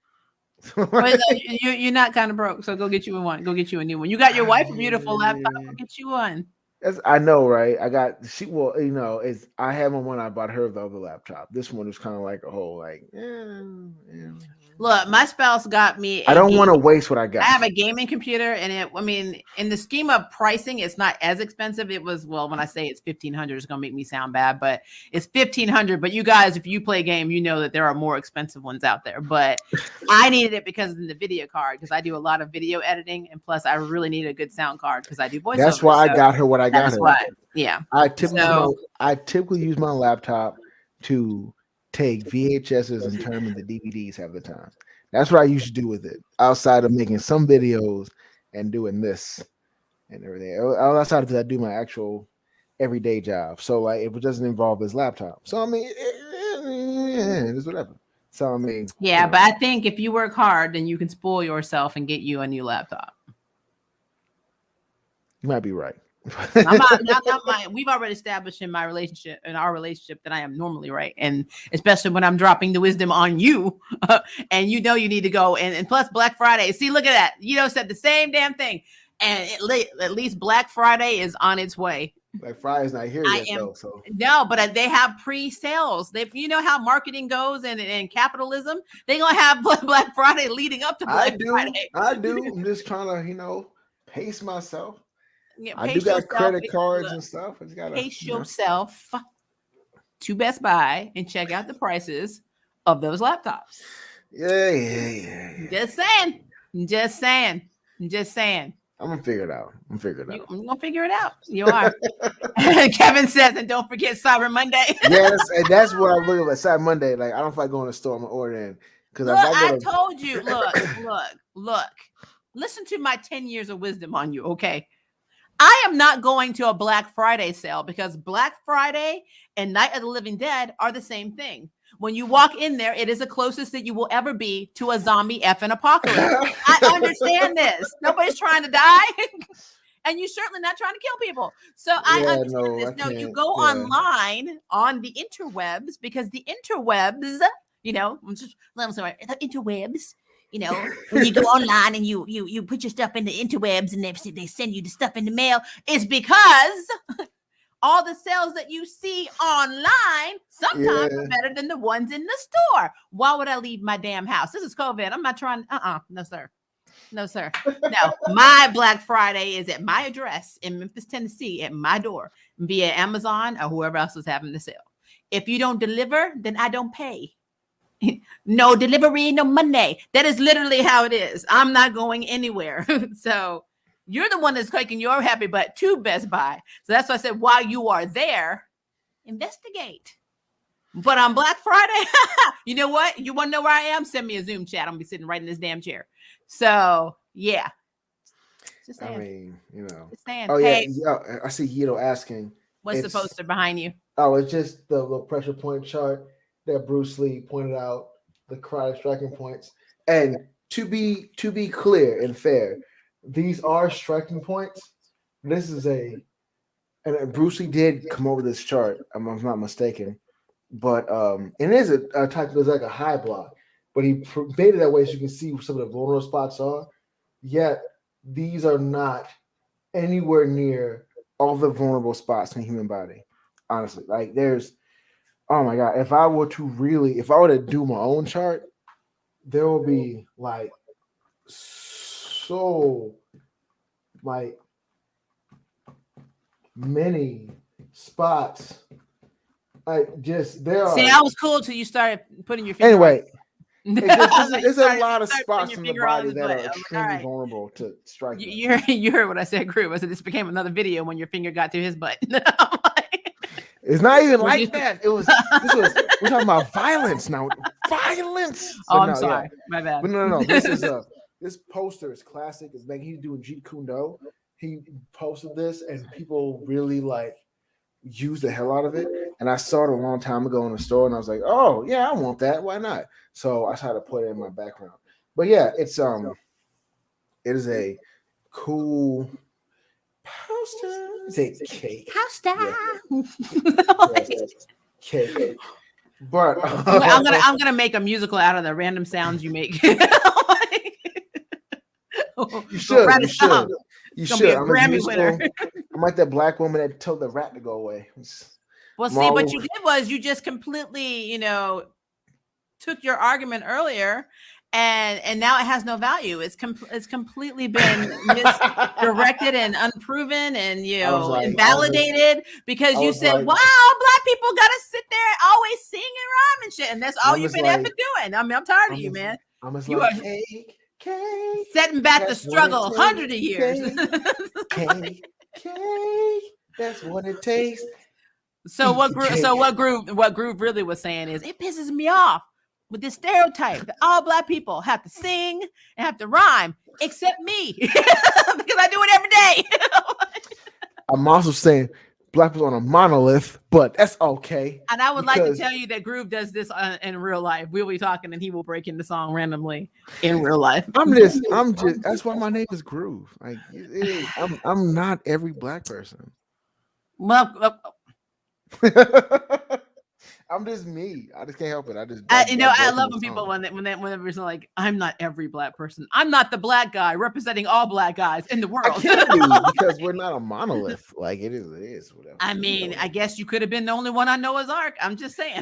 You're not kind of broke, so go get you one. Go get you a new one. You got your wife a beautiful laptop. Go get you one. I know, right? I have one I bought her the other laptop. This one is kind of like a whole like. Look, my spouse got me. I don't want to waste what I got. I have a gaming computer, and in the scheme of pricing, it's not as expensive. It was, well, when I say it's $1,500, it's gonna make me sound bad, but it's $1,500. But you guys, if you play game, you know that there are more expensive ones out there. But I needed it because of the video card, because I do a lot of video editing, and plus I really need a good sound card because I do voiceover. That's why I got her what I got her. That's why, yeah. I typically use my laptop to take VHSs and turn them into DVDs half the time. That's what I used to do with it, outside of making some videos and doing this and everything. Outside of that, I do my actual everyday job. So like, it doesn't involve this laptop. So I mean, it's whatever. So I mean, yeah, but I think if you work hard, then you can spoil yourself and get you a new laptop. You might be right. We've already established in our relationship that I am normally right, and especially when I'm dropping the wisdom on you, and you need to go and plus Black Friday. See, look at that. Said the same damn thing, and at least Black Friday is on its way. Black Friday's not here yet, though. So no, but they have pre-sales. How marketing goes and capitalism. They're gonna have Black Friday leading up to Black Friday. I do. I'm just trying to pace myself. Yeah, I do got credit cards and stuff. I just gotta pace yourself to Best Buy and check out the prices of those laptops. Yeah. Just saying. I'm gonna figure it out. I'm gonna figure it out. You are. Kevin says, and don't forget Cyber Monday. Yes, and that's what I'm looking at. Cyber Monday. Like, I don't feel like going to the store. I'm gonna order in because I told you. Look. Listen to my 10 years of wisdom on you. Okay. I am not going to a Black Friday sale because Black Friday and Night of the Living Dead are the same thing. When you walk in there, it is the closest that you will ever be to a zombie effing apocalypse. I understand this. Nobody's trying to die. And you're certainly not trying to kill people. So I understand this. No, you go online on the interwebs because the interwebs, the interwebs. When you go online and you put your stuff in the interwebs and they send you the stuff in the mail, it's because all the sales that you see online sometimes are better than the ones in the store. Why would I leave my damn house? This is COVID. I'm not trying. No, sir. No, my Black Friday is at my address in Memphis, Tennessee, at my door via Amazon or whoever else is having the sale. If you don't deliver, then I don't pay. No delivery, no money. That is literally how it is. I'm not going anywhere. So you're the one that's taking your happy butt to Best Buy. So that's why I said, while you are there, investigate. But on Black Friday, you know what? You want to know where I am? Send me a Zoom chat. I'm going to be sitting right in this damn chair. So, yeah. Just saying. Just saying. Oh, yeah. I see Hito asking. What's the poster behind you? Oh, it's just the little pressure point chart that Bruce Lee pointed out, the karate striking points. And to be clear and fair, these are striking points. This is and Bruce Lee did come over this chart, if I'm not mistaken. But it is a type of, like a high block, but he made it that way so you can see some of the vulnerable spots are. Yet these are not anywhere near all the vulnerable spots in the human body. Honestly, like oh my God, if I were to do my own chart, there will be like so like many spots. Like just there are. See, that was cool till you started putting your finger. Anyway, there's a lot of spots in the body that are extremely vulnerable to striking. You heard what I said, Groove. I said this became another video when your finger got through his butt. It's not even like that. We're talking about violence now. Violence. Oh, I'm sorry. My bad. But no. This poster is classic. It's like he's doing Jeet Kune Do. He posted this and people really use the hell out of it. And I saw it a long time ago in the store and I was like, oh yeah, I want that. Why not? So I tried to put it in my background. But yeah, it is a cool poster. It's a cake. Poster. Yeah. Cake. But I'm gonna make a musical out of the random sounds you make. You should. write You a song. should. You It's gonna be should. a I'm Grammy winner. I'm like that black woman that told the rat to go away. Well, see, what you did was you just completely, took your argument earlier, and now it has no value. It's completely been misdirected and unproven, and invalidated because you said, "Wow, black people gotta sit there and always sing and rhyme and shit," and that's all you've been ever doing. I mean, I'm tired of you, man. You are setting back the struggle 100 of years. Cake, that's what it takes. So what Groove really was saying is, it pisses me off with this stereotype that all black people have to sing and have to rhyme, except me, because I do it every day. I'm also saying black people on a monolith, but that's okay. And I would like to tell you that Groove does this in real life. We'll be talking, and he will break into song randomly in real life. I'm just. That's why my name is Groove. Like, I'm not every black person. Well, I'm just me. I just can't help it. I love when people when they're like, I'm not every black person. I'm not the black guy representing all black guys in the world. I can't be, because we're not a monolith. Like, it is whatever. I mean, I guess you could have been the only one on Noah's Ark. I'm just saying.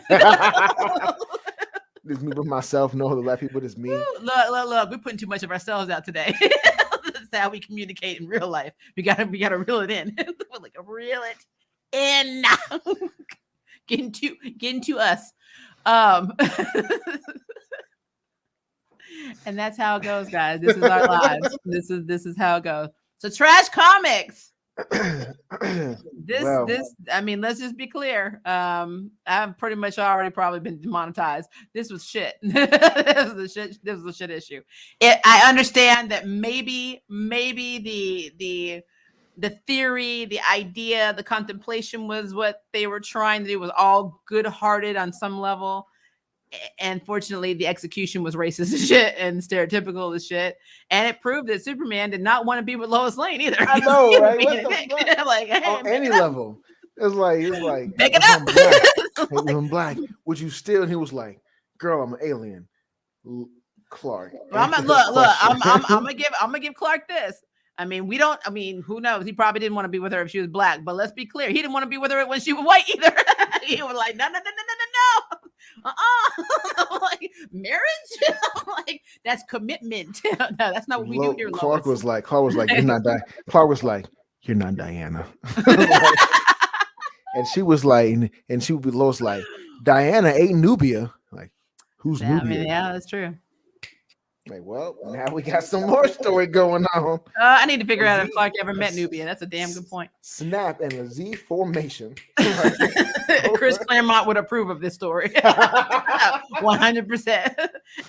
Just me with myself, no other black people, just me. Look, we're putting too much of ourselves out today. That's how we communicate in real life. We gotta reel it in. Like, reel it in. Getting to us. And that's how it goes, guys. This is our lives. This is how it goes. So trash comics. I mean, let's just be clear. I've pretty much already probably been demonetized. This was shit. This was a shit issue. I understand that maybe the theory, the idea, the contemplation was what they were trying to do, was all good-hearted on some level. And fortunately, the execution was racist as shit and stereotypical as shit. And it proved that Superman did not want to be with Lois Lane either. I know, right? What the fuck? Like, hey, on any level. It's like pick it up. I'm black. Would you still? And he was like, girl, I'm an alien. Clark. Well, I'm gonna give Clark this. I mean, who knows? He probably didn't want to be with her if she was black, but let's be clear. He didn't want to be with her when she was white either. He was like, no. Like, marriage? Like, that's commitment. No, that's not what we do here. Clark was like, you're not Diana. Clark was like, you're not Diana. And she was like, and she would be Lois like, Diana ain't Nubia. Like, who's Nubia? I mean, yeah, that's true. Like, well, now we got some more story going on. I need to figure out if Clark ever met Nubia. That's a damn good point. Snap and a Z formation. Chris Claremont would approve of this story. 100%.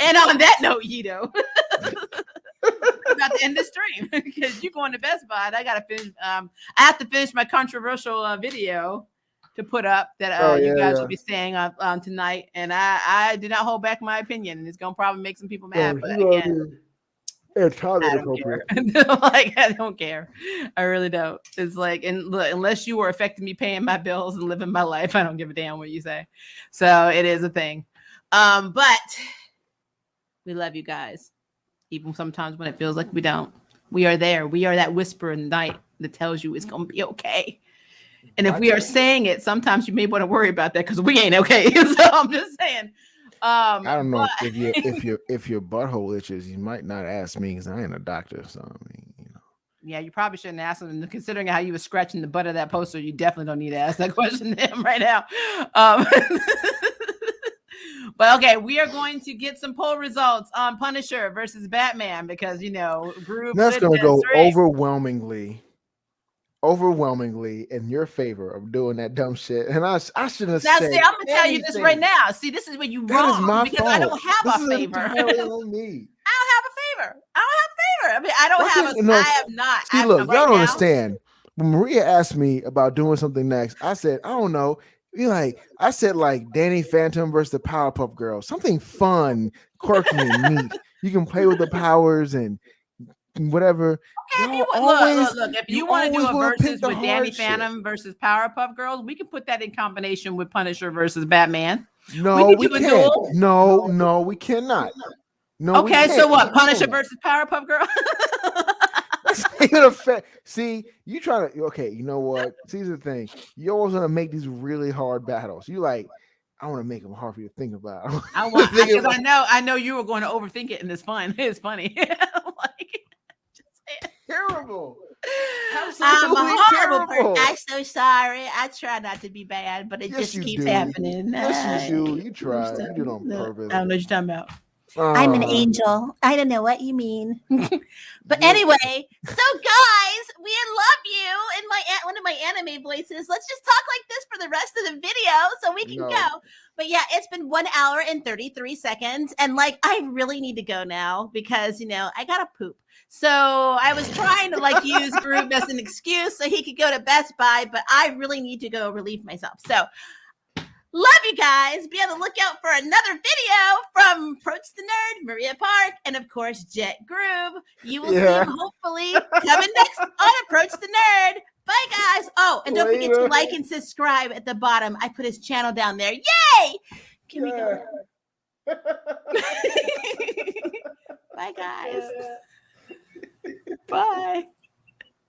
And on that note, Yito, I'm about to end the stream because you're going to Best Buy. And I gotta finish. I have to finish my controversial video to put up that you guys will be saying on tonight, and I did not hold back my opinion, and it's gonna probably make some people mad. But again, it's totally inappropriate. Like, I don't care. I really don't. It's like, and look, unless you were affecting me paying my bills and living my life, I don't give a damn what you say. So it is a thing. But we love you guys, even sometimes when it feels like we don't. We are there. We are that whisper in the night that tells you it's gonna be okay. And if we are saying it, sometimes you may want to worry about that because we ain't okay. So I'm just saying. I don't know if your butthole itches, you might not ask me because I ain't a doctor. So I mean, Yeah, you probably shouldn't ask him. Considering how you were scratching the butt of that poster, you definitely don't need to ask that question to him right now. But okay, we are going to get some poll results on Punisher versus Batman because Groove. That's going to go overwhelmingly in your favor of doing that dumb shit. And I shouldn't have said. See, I'm gonna tell you this right now. See, this is when you wrong. That is my because fault. I don't have a favor. On me. I don't have a favor. I mean, I have not. See, look, y'all don't understand. When Maria asked me about doing something next, I said, I don't know. I said Danny Phantom versus the Powerpuff Girls. Something fun, quirky, and neat. You can play with the powers and whatever. Okay, if you want to do a versus with Danny Phantom versus Powerpuff Girls, we can put that in combination with Punisher versus Batman. No, we can't. No, we cannot. No, we Okay, so can't. what? No. Punisher versus Powerpuff Girl? That's not even a fact. See, you trying to okay, you know what? See, here's the thing. You always want to make these really hard battles. You like, I want to make them hard for you to think about. I want because I know you were going to overthink it, and it's fun. It's funny. Like, terrible. I'm Absolutely a horrible terrible. person. I'm so sorry. I try not to be bad, but it Yes, just you keeps do. happening. Yes, you do. You try. You do it on No, purpose. I don't know what you're talking about. I'm an angel. I don't know what you mean. But Yeah. anyway, so guys, we love you in one of my anime voices. Let's just talk like this for the rest of the video so we can No. go. But yeah, it's been 1 hour and 33 seconds. And like, I really need to go now because, I got to poop. So I was trying to like use Groove as an excuse so he could go to Best Buy, but I really need to go relieve myself. So love you guys. Be on the lookout for another video from Approach the Nerd, Maria Park, and of course, Jett Groove. You will see him hopefully coming next on Approach the Nerd. Bye, guys. Oh, and don't forget to like and subscribe at the bottom. I put his channel down there. Yay! Can we go? Bye, guys. Bye.